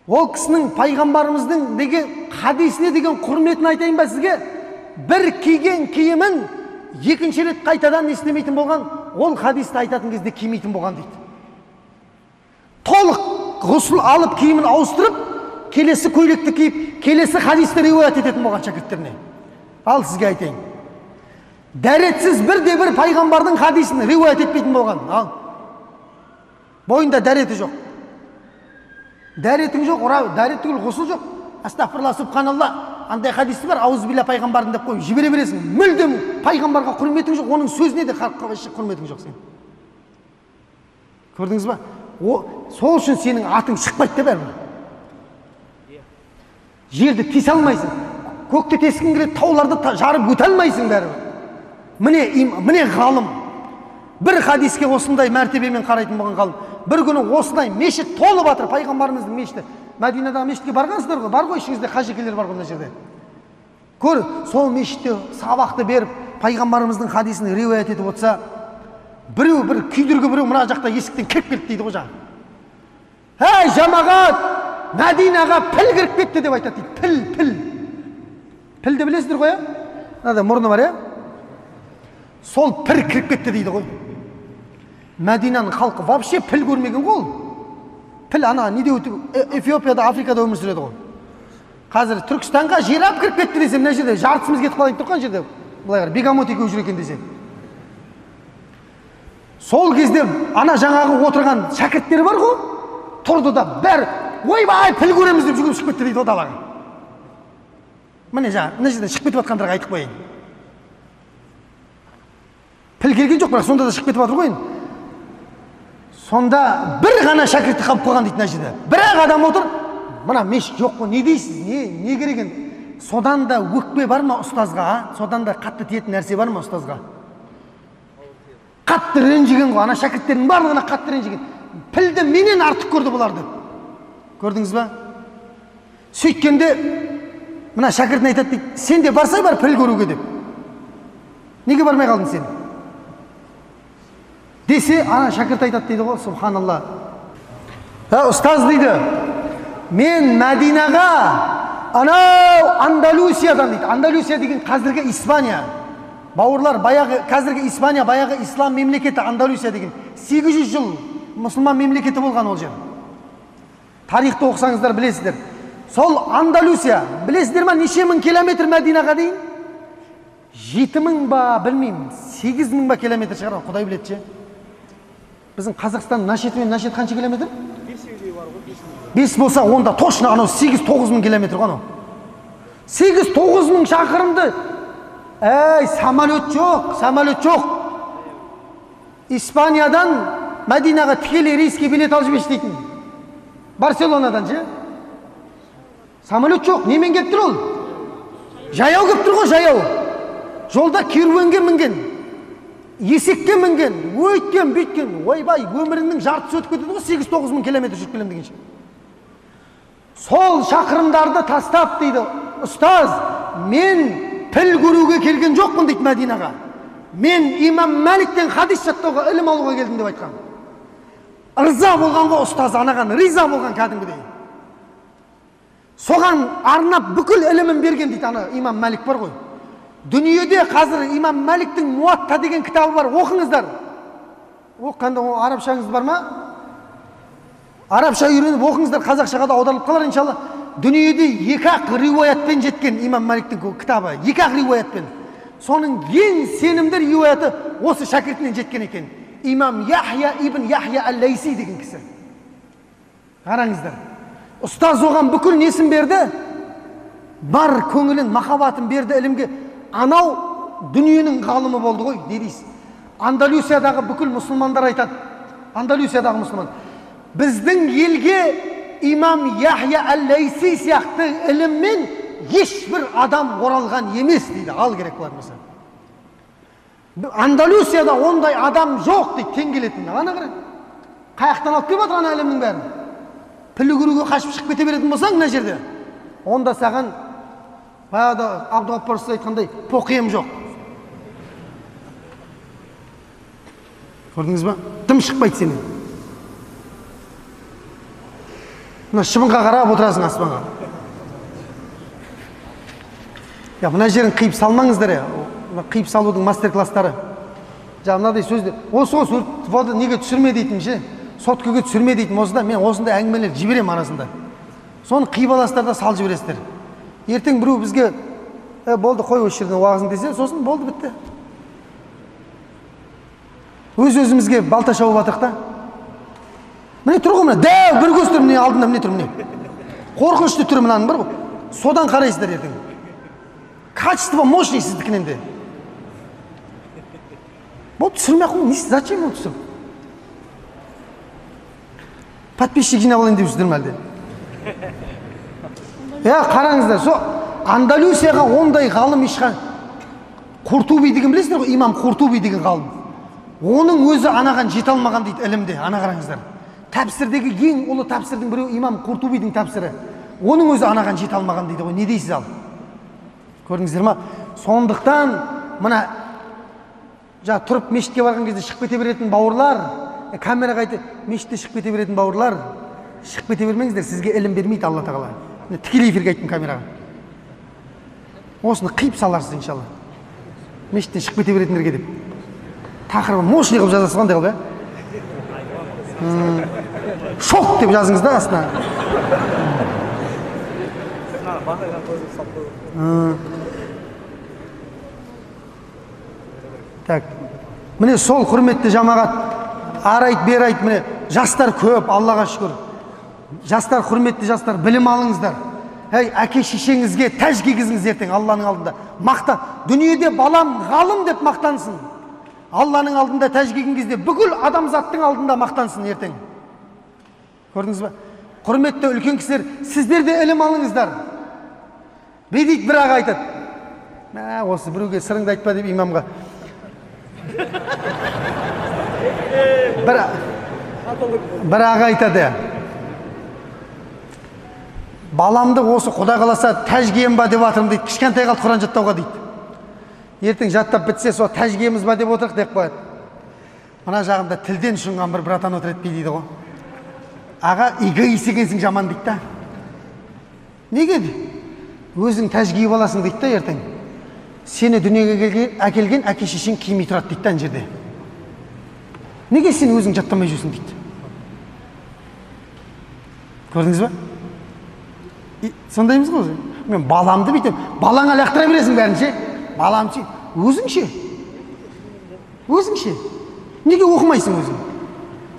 Speaker 1: Ол кісінің пайғамбарымыздың деген хадисіне деген құрметін айтайын ба сізге? Bir киген киімін екінші рет қайтадан естемейтін болған, ол хадисті айтатын кезде кимейтін болған дейді. Толық ғұсыл алып киімін ауыстырып, келесі көйлекті киіп, келесі хадисті риуаят ететін болған шәкірттеріне. Ал сізге айтайын. Дәретсіз бірде-бір пайғамбардың хадисін риуаят етпейтін болған. Ал. Бойында дәреті жоқ. Дәретің жоқ, дәрет түгіл, ғұсыл жоқ. Астағфирулла, субханалла. Андай хадисі бар, ауызбилля пайғамбардың деп қойып жібере бересің. Мүлдем пайғамбарға құрметің жоқ, оның сөзіне де құрметің жоқ сен. Көрдіңіз ба? Сол үшін сенің атың шықпайды деп бәрі. Жерді тесе алмайсың. Көкті тескің келеді, тауларды жарып өте алмайсың бәрі. Міне ғалым. Бір хадиске осындай мәртебемен қарайтын болған ғалым. Bir күні осындай мешіт толып жатыр, пайғамбарымыздың мешіті. Мәдинадағы мешітке барғансыздар ғой, бар ғой ішіңізде қажекелер бар ғой мына жерде. Көр, сол мешітте сабақты беріп, пайғамбарымыздың хадисін риуаят етіп отырса, біреу бір күйдіргі біреу мына жақта есіктен кіріп кетті дейді ғой жаңа. Әй жамағат, Мәдинаға піл кіріп кетті деп айтады дейді. Піл. Пілді білесіздер ғой, мынада мұрны бар, сол пір кіріп кетті дейді ғой. Мәдинаның халқы вообще піл көрмеген ғой. Піл ана неде Эфиопияда, Африкада өмір сүреді ғой. Қазір Түркістанға жер ап кіріп кетті десем, мына жерде жартысымыз кетіп қалайын тұрған жерде. Былай қара, бегамот екеуі жүр екен десе. Сол кезде ана жаңағы отырған шәкірттері бар ғой, тұрды да бәрі, ойбай, піл көреміз деп жүгіріп шығып кетті дейді далаға. Міне жаңа, мына жерден шығып кетіп жатқандарға айтып қояйын. Піл келген жоқ, бірақ сонда да шығып кетіп жатыр ғой. Сонда бір ғана шәкірті қалып қойған дейді мына жерде. Бір-ақ адам отыр, мына мешіт жоқ қой, не дейсіз, не керек енді? Содан да өкпе бар ма ұстазға? Содан да қатты тиетін нәрсе бар ма ұстазға? Қатты ренжіген ғой, ана шәкірттердің барлығына қатты ренжіген. Пілді менен артық көрді бұларды. Көрдіңіз ба? Сөйткенде мына шәкіртіне айтады дейді, сен де барсай бар піл көруге деп. Неге бармай қалдың сен? Десе, ана шәкірт айтады дейді ғой, субханалла. Ұстаз дейді, мен Мәдинаға, анау Андалусиядан дейді. Андалусия деген қазіргі Испания. Бауырлар, қазіргі Испания, баяғы ислам мемлекеті Андалусия деген. 800 жыл мұсылман мемлекеті болған ол жер. Тарихты оқысаңыздар білесіздер. Сол Андалусия, білесіздер ма, неше мың километр Мәдинаға дейін? 7.000 ба, білмеймін, 8.000 ба километр шығар, Құдай біледі ше. Біздің Қазақстан нашетімен нашет қанша километр? 5 болса, онда точно анау 8-9 мың километр ғана. 8-9 мың шақырымды. Самолет жоқ. Испаниядан Мәдинаға тікелей рейске билет алып жіберші дейтін. Барселонадан ше. Самолет жоқ, немен келіп тұр ол? Жаяу келіп тұр ғой, жаяу. Жолда керуенге мінген, есекке мінген, өйткен, бүйткен. Ойбай, өміріңнің жартысы өтіп кетеді ғой, 8-9 мың километр жүріп келем дегенше. Сол шақырымдарды тастап дейді, ұстаз, мен піл көруге келген жоқпын дейді Мәдинаға. Мен имам Мәликтен хадис жаттауға, ілім алуға келдім деп айтқан. Ырза болған ғой ұстаз, анаған риза болған кәдімгідей. Соған арнап бүкіл ілімін берген дейді, ана имам Мәлик бар ғой. Дүниеде қазір имам Мәликтің Муатта деген кітабы бар, оқыңыздар. Оққанда арабшаңыз бар ма? Арабша үйреніп оқыңыздар, қазақшаға да аударылып қалар иншалла. Дүниеде 2-ақ риуаятпен жеткен имам Мәликтің кітабы, 2-ақ риуаятпен. Соның ең сенімді риуаяты осы шәкіртінен жеткен екен. Имам Яхья ибн Яхья әл-Лайси деген кісі. Қараңыздар. Ұстаз оған бүкіл несін берді? Бар көңілін, махаббатын берді ілімге. Анау дүниенің ғалымы болды ғой, не дейсіз? Андалусиядағы бүкіл мұсылмандар айтады. Андалусиядағы мұсылман. Біздің елге имам Яхья әл-Лайси сияқты іліммен ешбір адам оралған емес дейді, ал керек болар mesela. Андалусияда ондай адам жоқ дейді, тең келетін. Ана қарай. Қаяқтан алып келіп отыр ана ілімнің бәрін. Пілі көруге қашып шығып кете беретін болсаң мына жерде, онда саған баяғыда Абдуғаппар ұстаз айтқандай поқиым жоқ. Көрдіңіз ба? Дым шықпайды сенен. Мына шыбынға қарап отырасың аспанға. Мына жерін қиып салмаңыздар я. Қиып салудың мастер-класстары. Мынадай сөзді. Осы воды неге түсірме дейтін ше. Соткіге түсірме дейтін осы да. Мен осындай әңгімелер жіберем арасында. Соны қиып аласыздар да сал жібересіздер. Ертең біреу бізге болды қой осы жерден уағызың десе, сосын болды бітті. Өз-өзімізге балта шауып атық та. Міне тұр ғой, міне дәу бір көз тұр, міне алдында міне тұр, міне. Қорқынышты түрі мынаның бар ғой. Содан қарайсыздар ертең. Качество мощный сіздікінен де. Болды түсірмей қой, зачем ол түсіріп? Подписчик жинап алайын деп жүрсіздер ме әлде? Қараңыздар, со Андалусияға ондай ғалым ешқан Қуртуби деген білесіздер ғой, имам Қуртуби деген ғалым. Оның өзі анаған жете алмаған дейді ілімде, ана қараңыздар. Тәпсірдегі ең ұлы тәпсірдің біреу имам Қуртубидің тәпсірі. Оның өзі анаған жете алмаған дейді ғой, не дейсіз ал? Көрдіңіздер ма? Сондықтан мына тұрып мешітке барған кезде шығып кете беретін бауырлар, камераға айтып, мешітте шығып кете беретін бауырлар, шығып кете бермеңіздер, сізге ілім бермейді Алла тағала. Тікелей эфирге айттым камераға. Осыны қиып саларсыз иншалла. Мешіттен шығып кете беретіндерге деп. Тақырыбы мощный қылып жазасыз қандай қылып, шок деп жазыңыз да астына. Так, міне сол құрметті жамағат, арайт, берайт, міне жастар көп, Аллаға шүкір. Жастар, құрметті жастар, білім алыңыздар. Әке шешеңізге тәж кигізіңіз ертең Алланың алдында. Мақта, дүниеде балам ғалым деп мақтансын. Алланың алдында тәж киген кезде бүкіл адамзаттың алдында мақтансын ертең. Көрдіңіз ба? Құрметті үлкен кісілер, сіздер де ілім алыңыздар. Бедейт бір аға айтады. Осы біреуге сырыңды айтпа деп имамға. Бір аға айтады. Баламды осы Құдай қаласа тәж кием ба деп атырым дейді. Кішкентай қалды Құран жаттауға дейді. Ертең жаттап бітсе, сол тәж киеміз ба деп отырық деп қояды. Мына жағында тілден шұңған бір братан отырады дейді ғой. Аға, эгоист екенсің жаман дейді да. Неге? Өзің тәж киіп аласың дейді да ертең. Сені дүниеге әкелген әке шешең кимей тұрады дейді да ана жерде. Неге сен өзің жаттамай жүрсің дейді. Көрдіңіз ба? Сондаймыз ғой. Мен баламды бүйтем. Балаңа лақтыра бересің бәрін ше. Балам ше. Өзің ше. Неге оқымайсың өзің?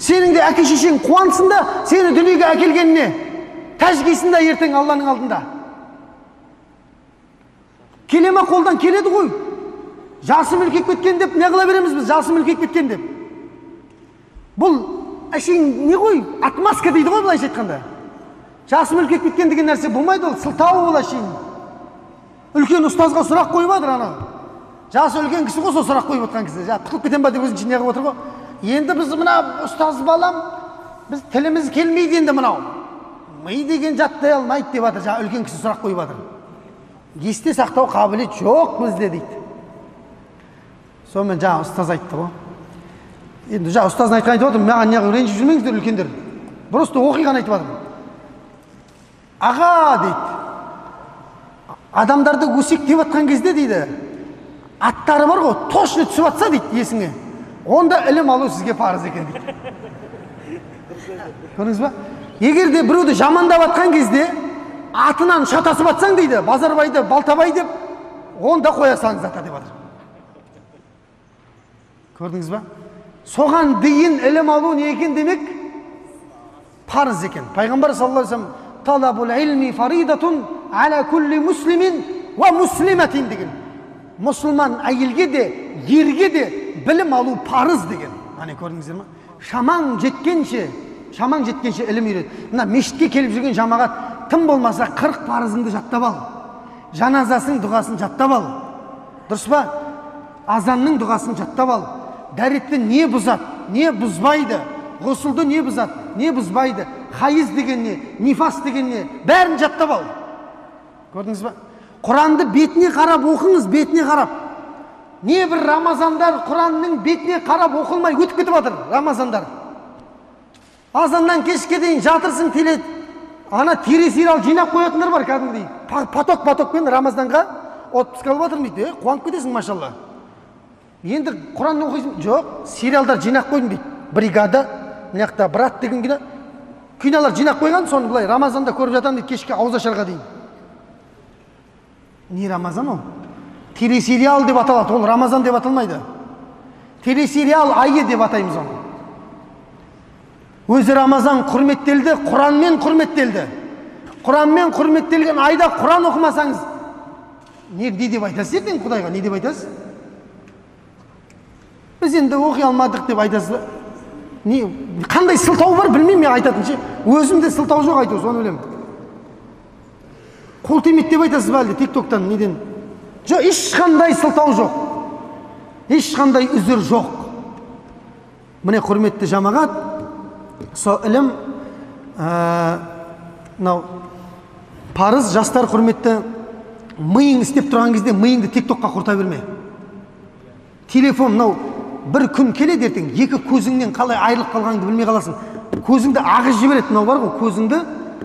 Speaker 1: Сенің де әке шешең қуансын да, сені дүниеге әкелгеніне тәжкесін да ертең Алланың алдында. Келема қолдан келеді ғой. Жасым үлкейіп кеткен деп не қыла береміз біз? Жасым үлкейіп кеткен деп. Бұл әшейін не ғой? Отмазка дейді ғой былайша айтқанда. Жасым үлкейіп кеткен деген нәрсе болмайды, ол сылтау ол әшейін. Үлкен ұстазға сұрақ қойып жатыр ана. Жасы үлкен кісі ғой, сол сұрақ қойып отқан кісі. Құтылып кетем ба деп өзінің ішіне қылып отыр ғой. Енді біз мына ұстаз балам, біз тіліміз келмейді енді мынау. Ми деген жаттай алмайды деп жатыр, жаңа үлкен кісі сұрақ қойып жатыр. Есте сақтау қабілет жоқ бізде дейді. Сонымен жаңа ұстаз айтты ғой. Енді жаңа ұстаздың айтқан айтып отырмын, маған неғып ренжіп жүрмеңіздер үлкендер. Просто оқиғаны айтып жатырмын. Аға дейді, адамдарды өсектеп жатқан кезде дейді, аттары бар ғой, точно түсіп жатса дейді есіңе, онда ілім алу сізге парыз екен дейді. Көрдіңіз ба? Егер де біреуді жамандап жатқан кезде атынан шатасып жатсаң дейді, Базарбайды Балтабай деп, онда қоя салыңыз ата деп жатыр. Көрдіңіз ба? Соған дейін ілім алу не екен демек? Парыз екен. Пайғамбар саллаллаху алейхи ва саллям талабул илми фаридатун аля кулли муслимин ва муслиматин деген. Мұсылман әйелге де, ерге де білім алу парыз деген. Ане көрдіңіздер ме? Шамаң жеткенше ілім үйрет. Мына мешітке келіп жүрген жамағат тым болмаса 40 парызыңды жаттап ал. Жаназасын дұғасын жаттап ал. Дұрыс па? Азанның дұғасын жаттап ал. Дәретті не бұзады, не бұзбайды, ғұсылды не бұзады, не бұзбайды, хайыз деген не, нифас деген не, бәрін жаттап ал. Көрдіңіз ба? Құранды бетіне қарап оқыңыз, бетіне қарап. Не бір Рамазандар Құранның бетіне қарап оқылмай өтіп кетіп жатыр, Рамазандар. Азаннан кешке дейін жатырсың теле, ана телесериал жинап қоятындар бар кәдімгідей. Потокпен Рамазанға отпуск алып жатырмын дейді. Қуанып кетесің, машалла. Енді Құранды оқисың, жоқ, сериалдар жинап қойдым дейді. Бригада, мына жақта брат деген кинолар жинап қойған, соны былай Рамазанда көріп жатамын дейді, кешке ауызашарға дейін. Не Рамазан ол? Телесериал деп аталады, ол Рамазан деп аталмайды. Телесериал айы деп атаймыз оны. Өзі Рамазан құрметтелді, Құранмен құрметтелді. Құранмен құрметтелген айда Құран оқымасаңыз, не деп айтасыз ертең Құдайға, не деп айтасыз? Біз енді оқи алмадық деп айтасыз. Қандай сылтау бар білмеймін мен айтатын ше. Өзімде сылтау жоқ айту, соны білемін. Қол тимейді деп айтасыз ба әлде тиктоктан неден? Жоқ, ешқандай сылтау жоқ. Ешқандай үзір жоқ. Міне құрметті жамағат, сол ілім парыз. Жастар құрметті, миың істеп тұрған кезде миыңды тиктокқа құрта берме. Телефон бір күн келеді ертең, екі көзіңнен қалай айырылып қалғаныңды білмей қаласың. Көзіңді ағызып жібереді, бар ғой, көзіңді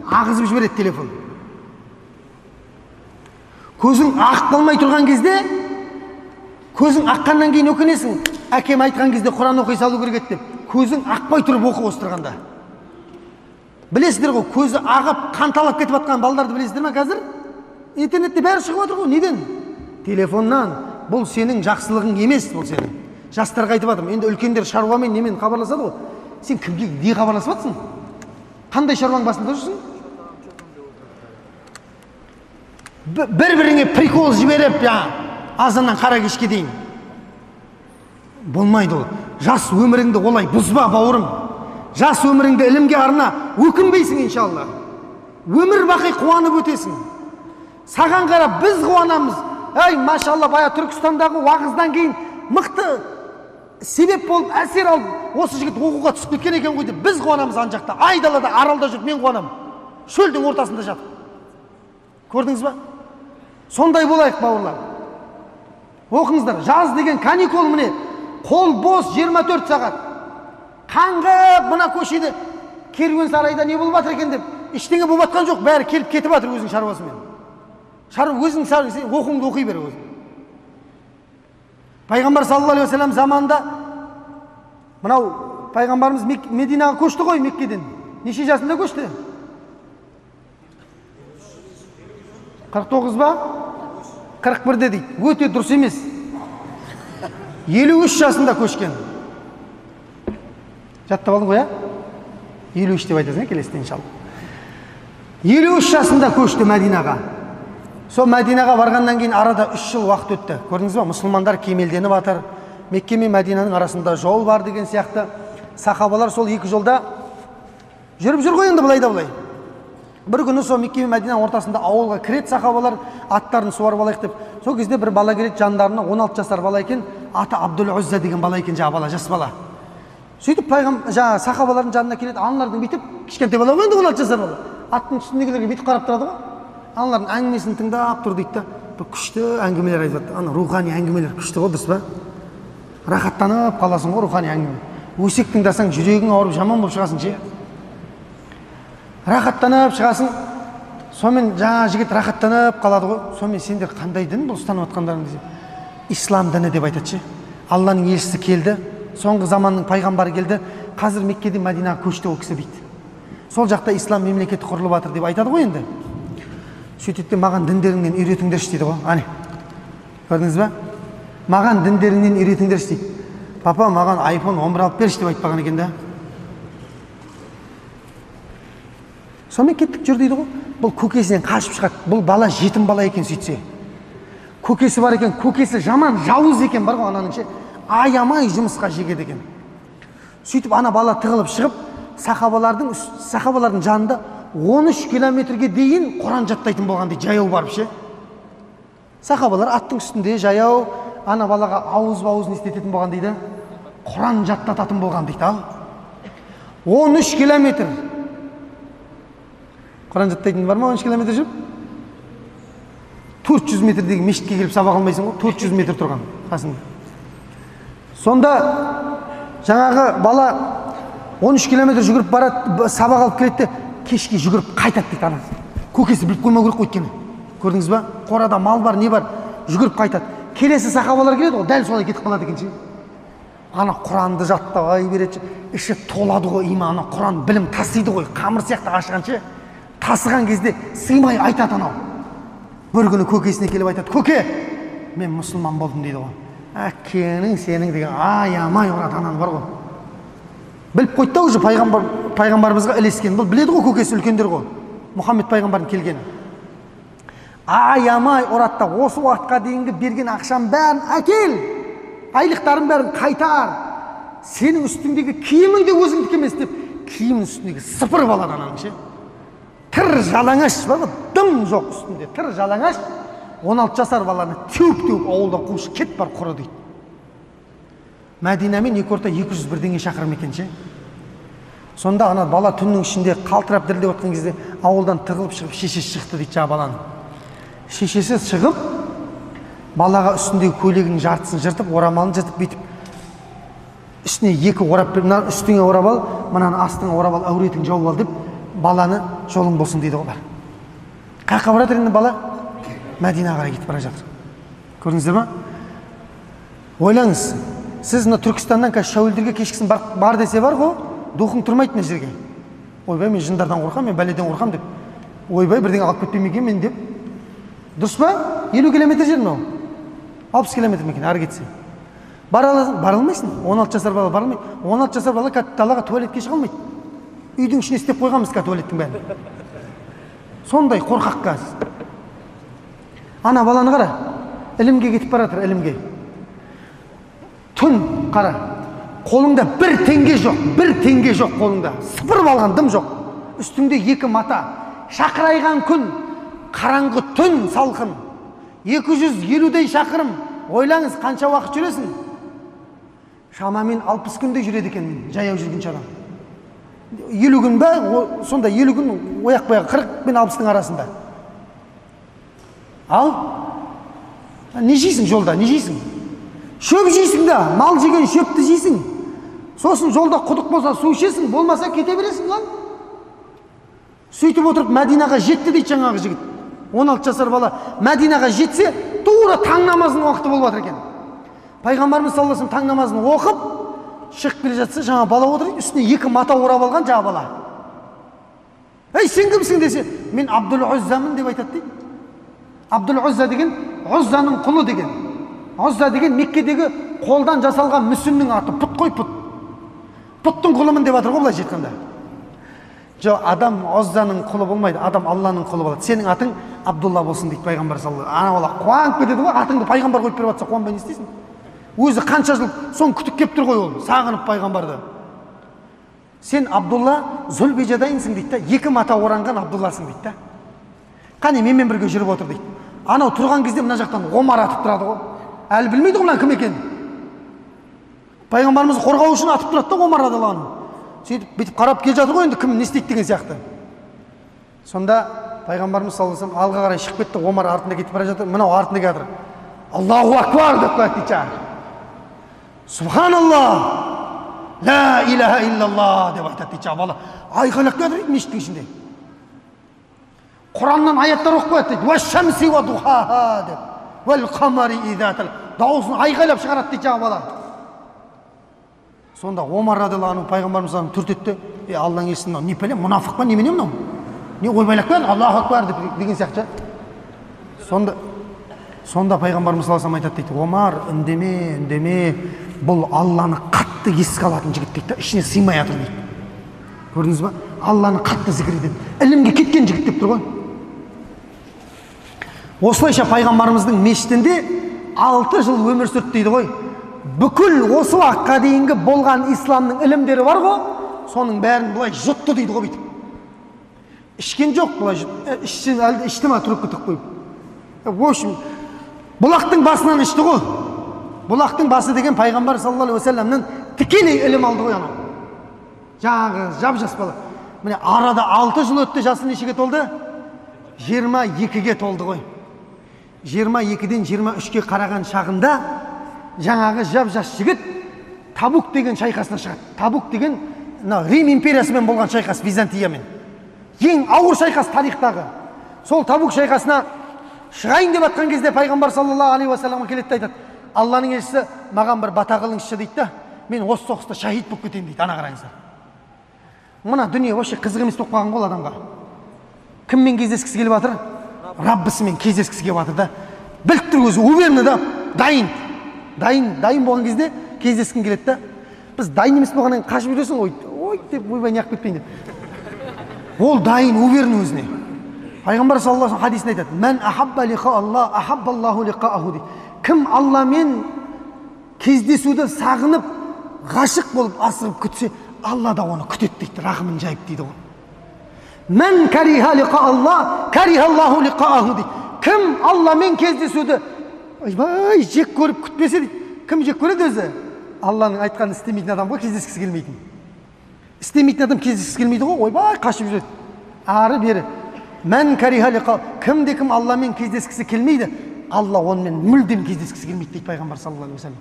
Speaker 1: ағызып жібереді телефон. Көзің ағып қалмай тұрған кезде, көзің аққаннан кейін өкінесің. Әкем айтқан кезде Құран оқи салу керек деп. Көзің ақпай тұрып оқы остырғанда. Білесіздер ғой, көзі ағып, қанталап кетіп жатқан балдарды білесіздер ме қазір? Интернетте бәрі шығып отыр ғой. Неден? Телефоннан. Бұл сенің жақсылығың емес, бұл сенің. Жастарға айтып жатырмын. Енді үлкендер шаруамен немен хабарласады ғой. Сен кімге не хабарласып жатсың? Қандай шаруаң басында жүрсің? Бір-біріңе прикол жіберіп, азаннан қара кешке дейін. Болмайды ол. Жас өміріңді олай бұзба, бауырым. Жас өміріңді ілімге арна, өкінбейсің иншалла. Өмір бақи қуанып өтесің. Саған қарап біз қуанамыз. Ай, машалла, бая Түркістандағы уағыздан кейін мықты себеп болып, әсер алып, осы жігіт оқуға түсіп кеткен екен ғой деп біз қуанамыз ана жақта. Айдалада, аралда жүріп мен қуанамын. Шөлдің ортасында жатып. Көрдіңіз ба? Сондай болайық, бауырлар. Оқыңыздар. Жаз деген каникул міне. Қол бос 24 сағат. Қаңғып мына көшеде керуен сарайда не болып жатыр екен деп, ештеңе болып жатқан жоқ, бәрі келіп кетіп жатыр өзінің шаруасымен. Өзің оқуыңды оқи бер өзің. Пайғамбар саллаллаху алейхи ва саллям заманында мынау пайғамбарымыз Мединаға көшті ғой, Меккеден. Неше жасында көшті? 49 ба? 41-де дейді. Өте дұрыс емес. 53 жасында көшкен. Жаттап алдың ғой, а? 53 деп айтасың, келесіде иншалла. 53 жасында көшті Мәдинаға. Сол Мәдинаға барғаннан кейін арада 3 жыл уақыт өтті. Көрдіңіз ба? Мұсылмандар кемелденіп жатыр. Мекке мен Мәдинаның арасында жол бар деген сияқты. Сахабалар сол 2 жолда жүріп жүр ғой енді былай да былай. Бір күні сол Мекке мен Мәдинаның ортасында ауылға кіреді сахабалар, аттарын суарып алайық деп. Сол кезде бір бала келеді, жандарына 16 жасар бала екен, аты Абдул-Узза деген бала екен, жаңа бала, жас бала. Сөйтіп жаңа сахабалардың жанына келеді, аналардың бүйтіп, кішкентай бала ғой енді 16 жасар бала. Аттың үстіндегілерге бүйтіп қарап тұрады ғой. Аналардың әңгімесін тыңдап тұр дейді да, бір күшті әңгімелер айтып жатыр. Ана рухани әңгімелер күшті ғой, дұрыс па? Рахаттанып қаласың ғой рухани әңгіме. Өсек тыңдасаң жүрегің ауырып жаман болып шығасың ше. Рахаттанып шығасың. Сонымен жаңа жігіт рахаттанып қалады ғой. Сонымен сендер қандай дін бұл ұстанып жатқандарың десе, ислам діні деп айтады ше. Алланың елшісі келді, соңғы заманның пайғамбары келді, қазір Меккеден Мәдинаға көшті ол кісі дейді. Сол жақта ислам мемлекеті құрылып жатыр деп айтады ғой енді. Сөйтеді, маған діндеріңнен үйретіңдерші дейді ғой. Ане, көрдіңіз ба? Маған діндеріңнен үйретіңдерші дейді. Папа, маған iPhone 11 алып берші деп айтпаған екен да. Сонымен кеттік жүр дейді ғой. Бұл көкесінен қашып шығады. Бұл бала жетім бала екен сөйтсе. Көкесі бар екен, көкесі жаман жауыз екен бар ғой ананың ше. Аямай жұмысқа жегеді екен. Сөйтіп ана бала тығылып шығып, сахабалардың жанында 13 километрге дейін Құран жаттайтын болған дейді, жаяу барып ше. Сахабалар аттың үстінде жаяу, ана балаға ауыз-ауыз істететін болған дейді. Құран жаттататын болған дейді. Ал 13 километр. Құран жаттайтын бар ма 13 километр жүріп? 400 метрдегі мешітке келіп сабақ алмайсың ғой, 400 метр тұрған қасында. Сонда жаңағы бала 13 километр жүгіріп барады, сабақ алып келеді де, кешке жүгіріп қайтады дейді анасы. Көкесі біліп қоймау керек қойткені. Көрдіңіз ба? Қорада мал бар, не бар? Жүгіріп қайтады. Келесі сахабалар келеді ғой, дәл солай кетіп қалады екен. Ана Құранды жаттағай береді, іші толады ғой иманы, Құран білім тасиды ғой, қамыр сияқты ашығанша. Тасыған кезде сыймай айтады анау. Бір күні көкесіне келіп айтады, көке, мен мұсылман болдым дейді ғой. Әкенің сенің деген аямай ұрады ананы бар ғой. Біліп қойды да уже пайғамбарымызға ілескен. Бұл біледі ғой көкесі үлкендер ғой. Мұхаммед пайғамбардың келгені. Аямай ұрады да осы уақытқа дейінгі берген ақшам бәрін әкел. Айлықтарын бәрін қайтар. Сенің үстіңдегі киімің де өзіңдікі емес деп, киімнің үстіндегі сыпырып алады ананың ше. Тыр жалаңаш бар ғой, дым жоқ үстінде, тыр жалаңаш. 16 жасар баланы теуіп ауылдан қуып кет бар құры дейді. Мәдинамен екі орта 201 шақырым екен ше. Сонда ана бала түннің ішінде қалтырап дірілдеп отқан кезде ауылдан тығылып шығып шешесі шықты дейді жаңа баланы. Шешесі шығып балаға үстіндегі көйлегінің жартысын жыртып, орамалын жыртып бүйтіп үстіне екі орап, мына үстіңе орап ал, мынаны астыңа орап ал, әуретің жауып ал деп баланы жолың болсын дейді олар. Қаққа баратыр енді бала? Мәдинаға қарай кетіп бара жатыр. Көрдіңіздер ма? Ойлаңыз, сіз мына Түркістаннан шәуілдерге кешкісін бар десе бар ғой, духың тұрмайды мына жерге. Ойбай, мен жындардан қорқам, мен бәледен қорқам деп. Ойбай, бірдеңе алып кетпей ме екен мен деп. Дұрыс па? 50 километр жер мынау. 60 километр ме екен ары кетсе. Бара алмайсың. 16 жасар бала бара алмайды. 16 жасар бала далаға туалетке шыға алмайды. Үйдің ішіне істеп қойғанбыз туалеттің бәрін. Сондай қорқақ қыз. Ана баланы қара. Ілімге кетіп бара жатыр, ілімге. Түн қара. Қолыңда 1 теңге жоқ, 1 теңге жоқ қолыңда. Сыпырып алған дым жоқ. Үстіңде 2 мата. Шақырайған күн, қараңғы түн салқын. 250-дей шақырым. Ойлаңыз, қанша уақыт жүресің? Шамамен 60 күнде жүреді екен, жаяу жүргінші адам. 50 күн бе? Сонда 50 күн ояқ-бояқ 40 пен 60-тың арасында. Ал, не жейсің жолда, не жейсің? Шөп жейсің да, мал жеген шөпті жейсің. Сосын жолда құдық болса су ішесің, болмаса кете бересің lan. Сөйтіп отырып Мәдинаға жетті дейді жаңағы жігіт. 16 жасар бала Мәдинаға жетсе, тура таң намазының уақыты болып жатыр екен. Пайғамбарымыз саллаллаху алейхи вассалам таң намазын оқып, шығып келе жатса, жаңа бала отыр, үстіне 2 мата орап алған жаңа бала. Ей, сен кімсің десе, мен Абдул-Уззамын деп айтады дейді. Абдул Узза деген Уззаның құлы деген. Узза деген Меккедегі қолдан жасалған мүсіннің аты. Пұт қой, пұт. Пұттың құлымын деп жатыр ғой былайша айтқанда. Жоқ, адам Уззаның құлы болмайды, адам Алланың құлы болады. Сенің атың Абдулла болсын дейді пайғамбар саллаллаху алейхи. Ана бала қуанып кетеді ғой, атыңды пайғамбар қойып беріп жатса қуанбай не істейсің? Өзі қанша жыл соны күтіп келіп тұр ғой ол, сағынып пайғамбарды. Сен Абдулла Зүлбижадайнсың дейді да, екі мата оранған Абдулласың дейді да. Қане менімен бірге жүріп отыр дейді. Анау тұрған кезде мына жақтан Омар атып тұрады ғой. Әлі білмейді ғой мына кім екенін. Пайғамбарымызды қорғау үшін атып тұрады да Омар радиаллаху анху. Сөйтіп бүйтіп қарап келе жатыр ғой, енді кім не істейді деген сияқты. Сонда пайғамбарымыз саллаллаху алейхи алға қарай шығып кетті, Омар артында кетіп бара жатыр, мынау артында келе жатыр. Аллаху акбар деп қояды дейді. Субханаллах, ла илаха иллаллах деп айтады дейді бала. Айқайлап келе жатыр дейді мешіттің ішінде. Құраннан аяттар оқып қояды дейді. Уәш-шамси ва духаха деп. Уәл қамари иза тал. Дауысын айқайлап шығарады дейді бала. Сонда Омар радиаллаху анху пайғамбарымыздан түрт етті. Алланың елшісі мынау не пәле, мұнафық па немене мынау? Не ойбайлап келді, Аллаху акбар деген сияқты. Сонда пайғамбарымыз саллаллаху алейхи айтады дейді, Омар, үндеме, бұл Алланы қатты еске алатын жігіт дейді, ішіне сыймай жатыр дейді. Көрдіңіз ба? Алланы қатты зікір етеді. Ілімге кеткен жігіт деп тұр ғой. Осылайша пайғамбарымыздың мешітінде 6 жыл өмір сүрді дейді ғой. Бүкіл осы уақытқа дейінгі болған исламның ілімдері бар ғой, соның бәрін бұлай жұтты дейді ғой бүйтіп. Ішкен жоқ бұлай жұтты. Ішті ма тұрып кетіп қойып. В общем, бұлақтың басынан ішті ғой. Бұлақтың басы деген пайғамбар саллаллаху алейхи вассаламнан тікелей ілім алды ғой анау. Жаңағы жап-жас бала. Міне арада 6 жыл өтті, жасы нешеге толды? 22-ге толды ғой. 22-ден 23-ге қараған шағында жаңағы жап-жас жігіт Табук деген шайқасына шығады. Табук деген Рим империясымен болған шайқас, Византиямен. Ең ауыр шайқас тарихтағы. Сол Табук шайқасына шығайын деп жатқан кезде пайғамбар саллаллаху алейхи уассаламға келеді де айтады, Алланың елшісі маған бір бата қылыңызшы дейді да, мен осы соғыста шахид болып кетейін дейді. Ана қараңыздар. Мына дүние вообще қызық емес болып қалған ғой адамға. Кіммен кездескісі келіп жатыр? Раббысымен кездескісі келіп жатыр да. Біліп тұр өзі, уверенный да, дайын болған кезде кездескің келеді да. Біз дайын емес болғаннан қашып жүресің ғой. Ой деп ойбай неғып кетпейін деп. Ол дайын, уверенный өзіне. Пайғамбар саллаллаху алейхи хадисінде айтады, "Мен ахабба лиқа Аллах, ахаббаллаху лиқааху" дейді. Кім Алламен кездесуді сағынып, ғашық болып асығып күтсе, Алла да оны күтеді дейді, рахымын жайып дейді ғой. "Мен кариха лиқа Аллах, карихаллаху лиқааху" дейді. Кім Алламен кездесуді ойбай жек көріп күтпесе дейді. Кім жек көреді өзі? Алланың айтқанын істемейтін адам ғой, кездескісі келмейтін. Істемейтін адам кездескісі келмейді ғой, ойбай қашып жүреді. Ары бері. Мен кариха лиқа, кім Алламен кездескісі келмейді, Алла онымен мүлдем кездескісі келмейді дейді пайғамбар саллаллаху алейхи вассалам.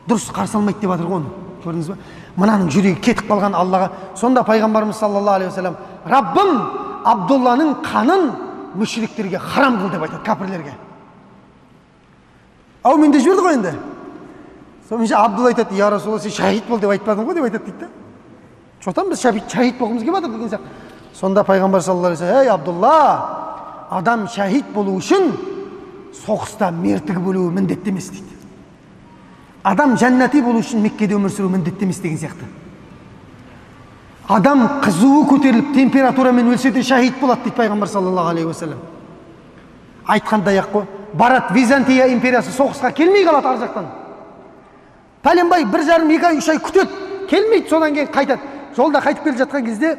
Speaker 1: Дұрыс қарсы алмайды деп жатыр ғой оны. Көрдіңіз ба? Мынаның жүрегі кетіп қалған Аллаға. Сонда пайғамбарымыз саллаллаху алейхи вассалам, "Раббым Абдулланың қанын мүшриктерге харам қыл" деп айтады, кәпірлерге. Ау менде жіберді ғой енді. Сонымен Абдулла айтады, "Я Расулалла, сен шахид бол" деп айтпадың ғой деп айтады дейді да. Чотан біз шахид болғымыз келіп жатыр деген сияқты. Сонда пайғамбар саллаллаху алейхи вассалам, "Ей Абдулла, адам шахид болу үшін соғыста мертігі болуы міндетті емес" дейді. Адам жәннати болу үшін Меккеде өмір сүру міндетті емес деген сияқты. Адам қызуы көтеріліп температурамен өлсе де шахид болады дейді пайғамбар саллаллаху алейхи вассалам. Айтқандай ақ қой, барат Византия империясы соғысқа келмей қалады ар жақтан. Пәленбай 1,5-2 ай 3 ай күтеді, келмейді, содан кейін қайтады. Жолда қайтып келе жатқан кезде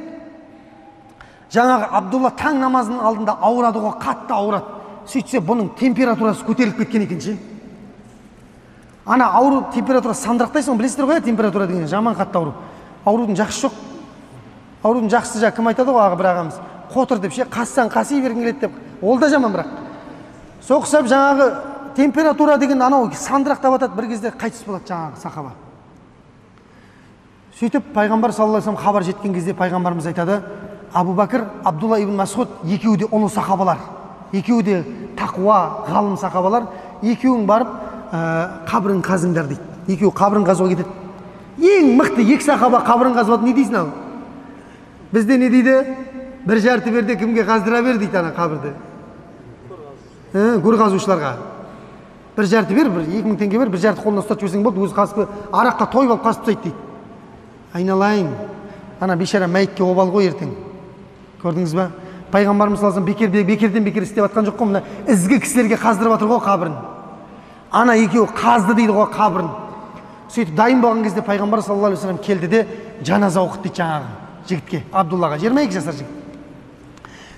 Speaker 1: жаңағы Абдулла таң намазының алдында ауырады ғой, қатты ауырады. Сөйтсе бұның температурасы көтеріліп кеткен екен ше. Ана ауру температурасы сандырақтайсың, білесіздер ғой, температура деген жаман қатты ауру. Аурудың жақсы жоқ. Аурудың жақсысы кім айтады ғой, бір ағамыз, қотыр деп ше, қассаң қаси бергің келеді деп. Ол да жаман бірақ. Соқсап жаңағы температура деген анау сандырақтап атады, бір кезде қайтыс болады жаңағы сахаба. Сөйтіп пайғамбар саллаллаху алейхи вассалам хабар жеткен кезде пайғамбарымыз айтады, Абу Бәкір, Абдулла ибн Масғуд екеуі де ұлы сахабалар. Екеуі де тақуа, ғалым сахабалар. Екеуің барып қабірін қазыңдар дейді. Екеуі қабірін қазуға кетеді. Ең мықты екі сахаба қабірін қазып, не дейсің ал? Бізде не дейді? 1 жарты берде кімге қаздыра бер дейді ана қабірді. гөр қазушыларға бір жарты бер, бір 2000 теңге бер, бір жарты қолына ұстатып жіберсең болды, өзі қасып араққа тойып алып қасып тастайды дейді. Айналайын, ана бейшара мәйітке обал ғой ертең. Көрдіңіз ба? Пайғамбарымыз салlallahu алейхи вассалам бекерден бекер істеп жатқан жоқ қой, мына ізгі кісілерге қаздырып жатыр ғой қабірін. Ана екеуі қазды дейді ғой қабірін. Сөйтіп дайын болған кезде пайғамбар саллаллаху алейхи вассалам келді де жаназа оқыды дейді жаңағы жігітке, Абдуллаға, 22 жасар жігіт.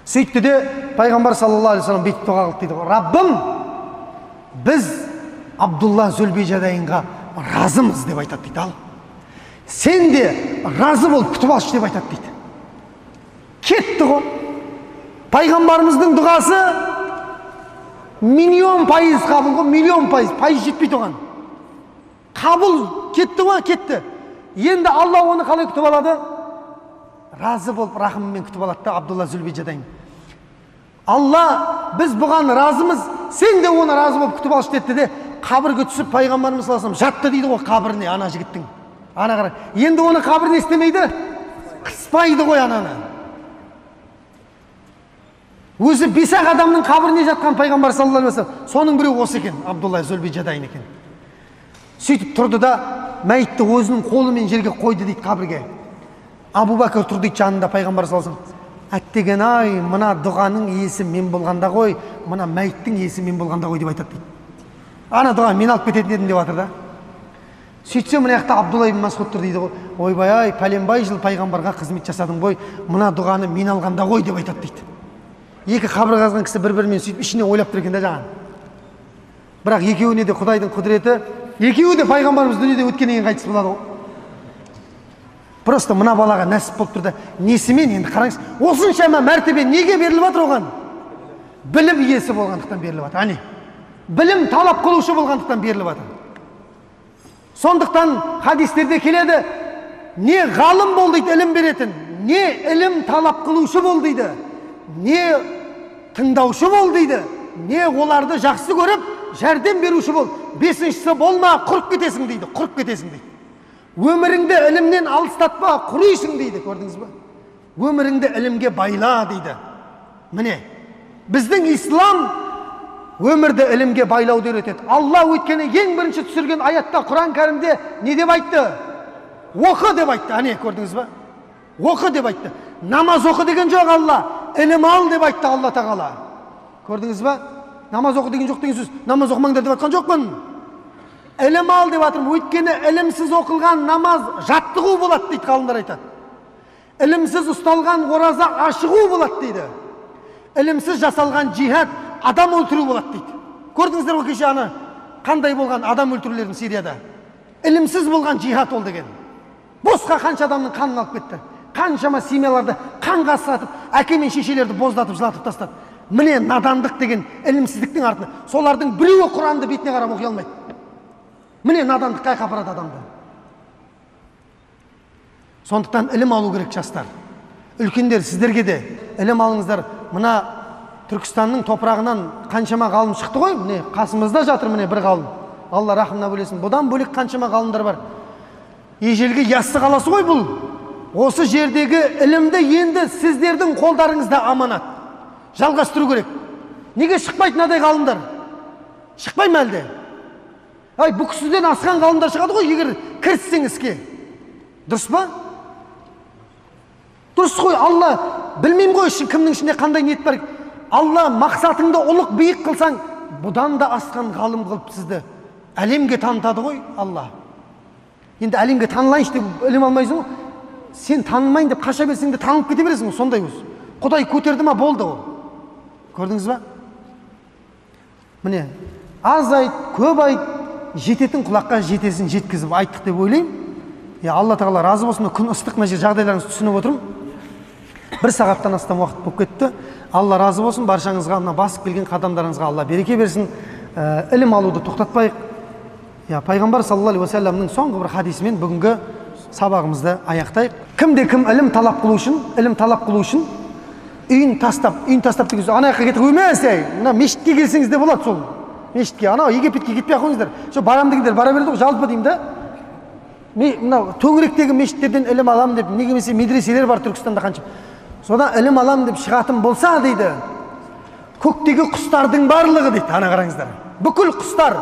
Speaker 1: Сөйтті де пайғамбар саллаллаху алейхи вассалам бүйтіп дұға қылды дейді ғой: Раббым, біз Абдулла Зүлбижадайынға разымыз деп айтады дейді. Ал сен де разы болып күтіп алшы деп айтады дейді. Кетті ғой. Пайғамбарымыздың дұғасы миллион пайыз қабыл ғой, миллион пайыз жетпейді оған. Қабыл кетті ғой, кетті. Енді Алла оны қалай күтіп алады? Разы болып рахымымен күтіп алады да Абдулла Зүлбижадайын. Алла, біз бұған разымыз, сен де оны разы болып күтіп алшы деді де қабірге түсіп пайғамбарымыз саллаллаху алейхи вассалам жатты дейді ғой қабіріне, ана жігіттің. Ана қара. Енді оны қабіріне істемейді, қыспайды ғой ананы. Өзі 5 адамның қабіріне жатқан пайғамбар саллаллаху алейхи вассалам, соның біреу осы екен, Абдулла Зүлбижадайын екен. Сөйтіп тұрды да мәйітті өзінің қолымен жерге қойды дейді қабірге. Абу Бәкір тұр дейді жанында пайғамбар саллаллаху алейхи вассалам. Әттеген ай, мына дұғаның иесі мен болғанда ғой, мына мәйіттің иесі мен болғанда ғой деп айтады дейді. Ана дұға мен алып кететін едім деп жатыр да. Сөйтсе мына жақта Абдулла ибн Масғуд тұр дейді ғой. Ойбай ай, пәленбай жыл пайғамбарға қызмет жасадың ғой, мына дұғаны мен алғанда ғой деп айтады дейді. Екі қабір қазған кісі бір-бірімен сөйтіп ішіне ойлап тұр екен да жаған. Бірақ екеуіне де Құдайдың құдіреті, екеуі де пайғамбарымыз дүниеде өткеннен кейін қайтыс болады ғой. Просто мына балаға нәсіп болып тұрды. Несімен енді қараңыз, осыншама мәртебе неге беріліп жатыр оған? Білім иесі болғандықтан беріліп жатыр. Әне, білім талап қылушы болғандықтан беріліп жатыр. Сондықтан хадистерде келеді, не ғалым бол дейді ілім беретін, не ілім талап қылушы бол дейді, не тыңдаушы бол дейді, не оларды жақсы көріп жәрдем беруші бол. Бесіншісі болма, құрып кетесің дейді, құрып кетесің дейді. Өміріңді ілімнен алыстатпа, құрисың дейді, көрдіңіз ба? Өміріңді ілімге байла дейді. Міне, біздің ислам өмірді ілімге байлауды үйретеді. Алла өйткені ең бірінші түсірген аятта Құран кәрімде не деп айтты? Оқы деп айтты. Әне, көрдіңіз ба? Оқы деп айтты. Намаз оқы деген жоқ Алла, ілім ал деп айтты Алла тағала. Көрдіңіз ба? Намаз оқы деген жоқ деген сөз. Намаз оқымаңдар деп айтқан жоқпын. Ілім ал деп жатырмын. Өйткені ілімсіз оқылған намаз жаттығу болады дейді, ғалымдар айтады. Ілімсіз ұсталған ораза ашығу болады дейді. Ілімсіз жасалған жихад адам өлтіру болады дейді. Көрдіңіздер ғой кеше ана қандай болған адам өлтірулерін Сирияда? Ілімсіз болған жихад ол деген. Босқа қанша адамның қанын алып кетті. Қаншама семьяларды қанға сатып, әке мен шешелерді боздатып, жылатып тастады. Міне надандық деген ілімсіздіктің артында. Солардың біреуі Құранды бетіне қарап оқи алмайды. Міне надандық қай қапырады адамды. Сондықтан ілім алу керек жастар. Үлкендер, сіздерге де ілім алыңыздар. Мына Түркістанның топырағынан қаншама ғалым шықты ғой, міне қасымызда жатыр міне бір ғалым. Алла рахымына бөлесін. Бұдан бөлек қаншама ғалымдар бар. Ежелгі Яссы қаласы ғой бұл. Осы жердегі ілімді енді сіздердің қолдарыңызда аманат. Жалғастыру керек. Неге шықпайды мынадай ғалымдар? Шықпай ма әлде? Ай, бұл кісіден асқан ғалымдар шығады ғой, егер кіріссең іске. Дұрыс па? Дұрыс қой, Алла білмеймін ғой кімнің ішінде қандай ниет бар. Алла мақсатыңды ұлық биік қылсаң, бұдан да асқан ғалым қылып сізді әлемге танытады ғой Алла. Енді әлемге танылайыншы деп ілім алмайсың ғой. Сен танылмайын деп қаша берсең де танылып кете бересің ғой, сондай өз. Құдай көтерді ма болды ол. Көрдіңіз ба? Міне, аз айт, көп айт, жететін құлаққа жетесін жеткізіп айттық деп ойлаймын. Алла тағала разы болсын, күн ыстық, мына жер жағдайларыңызды түсініп отырмын. 1 сағаттан астам уақыт болып кетті. Алла разы болсын, баршаңызға, мына басып келген қадамдарыңызға Алла береке берсін. Ілім алуды тоқтатпайық. Пайғамбар саллаллаху алейхи уассаламның соңғы бір хадисімен бүгінгі сабағымызды аяқтайық. Кімде-кім ілім талап қылу үшін үйін тастап деген сөз, ана жаққа кетіп қоймайсыз, мына мешітке келсеңіз де болады сол. Мешітке, анау Египетке кетпей ақ қойыңыздар. Сол барам дегендер бара береді ғой, жалпы деймін да. Мынау төңіректегі мешіттерден ілім алам деп, неге емесе медреселер бар Түркістанда қанша. Содан ілім алам деп шығатын болса дейді, көктегі құстардың барлығы дейді, ана қараңыздар. Бүкіл құстар,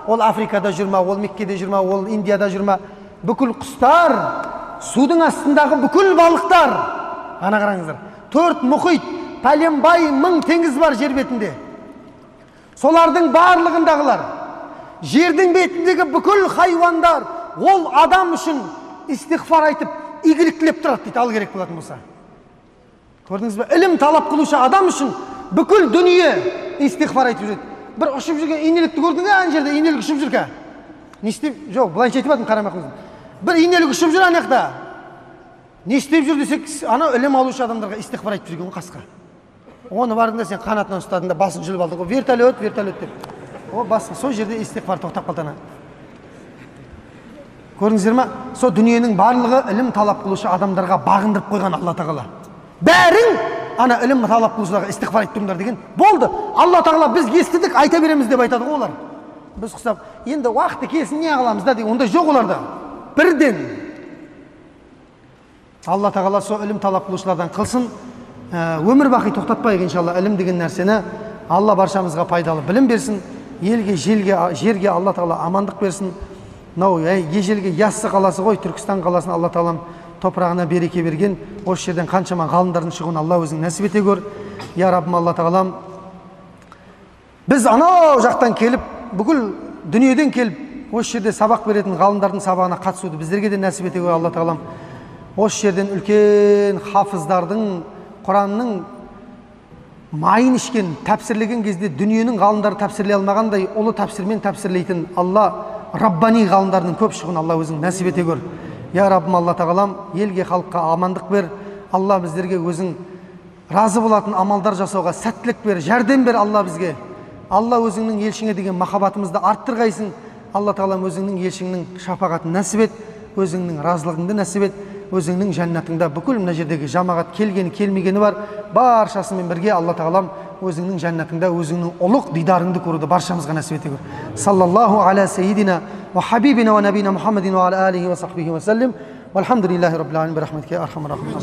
Speaker 1: ол Африкада жүрма, ол Меккеде жүрма, ол Индияда жүрма, бүкіл құстар, судың астындағы бүкіл балықтар, ана қараңыздар. 4 мұхит, пәленбай мың теңіз бар жер бетінде. Солардың барлығындағылар, жердің бетіндегі бүкіл хайуандар, ол адам үшін истиғфар айтып, игілік тілеп тұрады дейді, ал керек болатын болса. Көрдіңіз бе? Ілім талап қылушы адам үшін бүкіл дүние истиғфар айтып жүреді. Бір ұшып жүрген инелікті көрдің бе, ана жерде инелік ұшып жүр ке? Не істеп? Жоқ, былайша айтып жатырмын, қарамақыңыз. Бір инелік ұшып жүр ана жақта. Не істеп жүр десек, ана ілім алушы адамдарға истиғфар айтып жүрген қасқа. Оны бардың да сен қанатынан ұстадың да басын жұлып алдың ғой, вертолет, вертолет деп. О, басқа, сол жерде истиғфар тоқтап қалды ана. Көрдіңіздер ме? Сол дүниенің барлығы ілім талап қылушы адамдарға бағындырып қойған Алла Тағала. Бәрің ана ілім талап қылушыларға истиғфар айтып тұрыңдар деген. Болды. Алла Тағала біз естідік, айта береміз деп айтады ғой олар. Біз құсап, енді уақыты келсін не қыламыз да деген. Ондай жоқ оларда. Бірден Алла Тағала сол ілім талап қылушылардан қылсын. Өмір бақи тоқтатпайық иншалла ілім деген нәрсені. Алла баршамызға пайдалы білім берсін. Елге, жерге Алла Тағала амандық берсін. Мынау ежелгі Яссы қаласы ғой, Түркістан қаласын Алла Тағалам топырағына береке берген. Осы жерден қаншама ғалымдардың шығуын Алла өзің нәсіп ете көр. Я Раббым, Алла Тағалам, біз анау жақтан келіп, бүкіл дүниеден келіп, осы жерде сабақ беретін ғалымдардың сабағына қатысуды біздерге де нәсіп ете көр, Алла Тағалам. Осы жерден үлкен хафыздардың, Құранның майын ішкен, тәпсірлеген кезде дүниенің ғалымдары тәпсірлей алмағандай, ұлы тәпсірмен тәпсірлейтін Алла Раббани ғалымдардың көп шығуын Алла өзің нәсіп ете көр. Я Раббым, Алла Тағалам, елге, халыққа амандық бер. Алла біздерге өзің разы болатын амалдар жасауға сәттілік бер, жәрдем бер Алла бізге. Алла өзіңнің елшіңе деген махаббатымызды арттырғайсың. Алла Тағалам, өзіңнің елшіңнің шапағатын нәсіп ет, өзіңнің разылығыңды нәсіп ет, өзіңнің жәннатыңда бүкіл мына жердегі жамағат келгені келмегені бар, баршасымен бірге Алла Тағалам өзіңнің жәннатыңда өзіңнің ұлық дидарыңды көруді баршамызға нәсіп ете көр. Саллаллаху аля сейдина ва хабибина ва набина Мухаммадин ва аля алихи ва сахбихи ва саллим. Вальхамдулиллахи раббил алямин, би рахматика я архамар рахимин.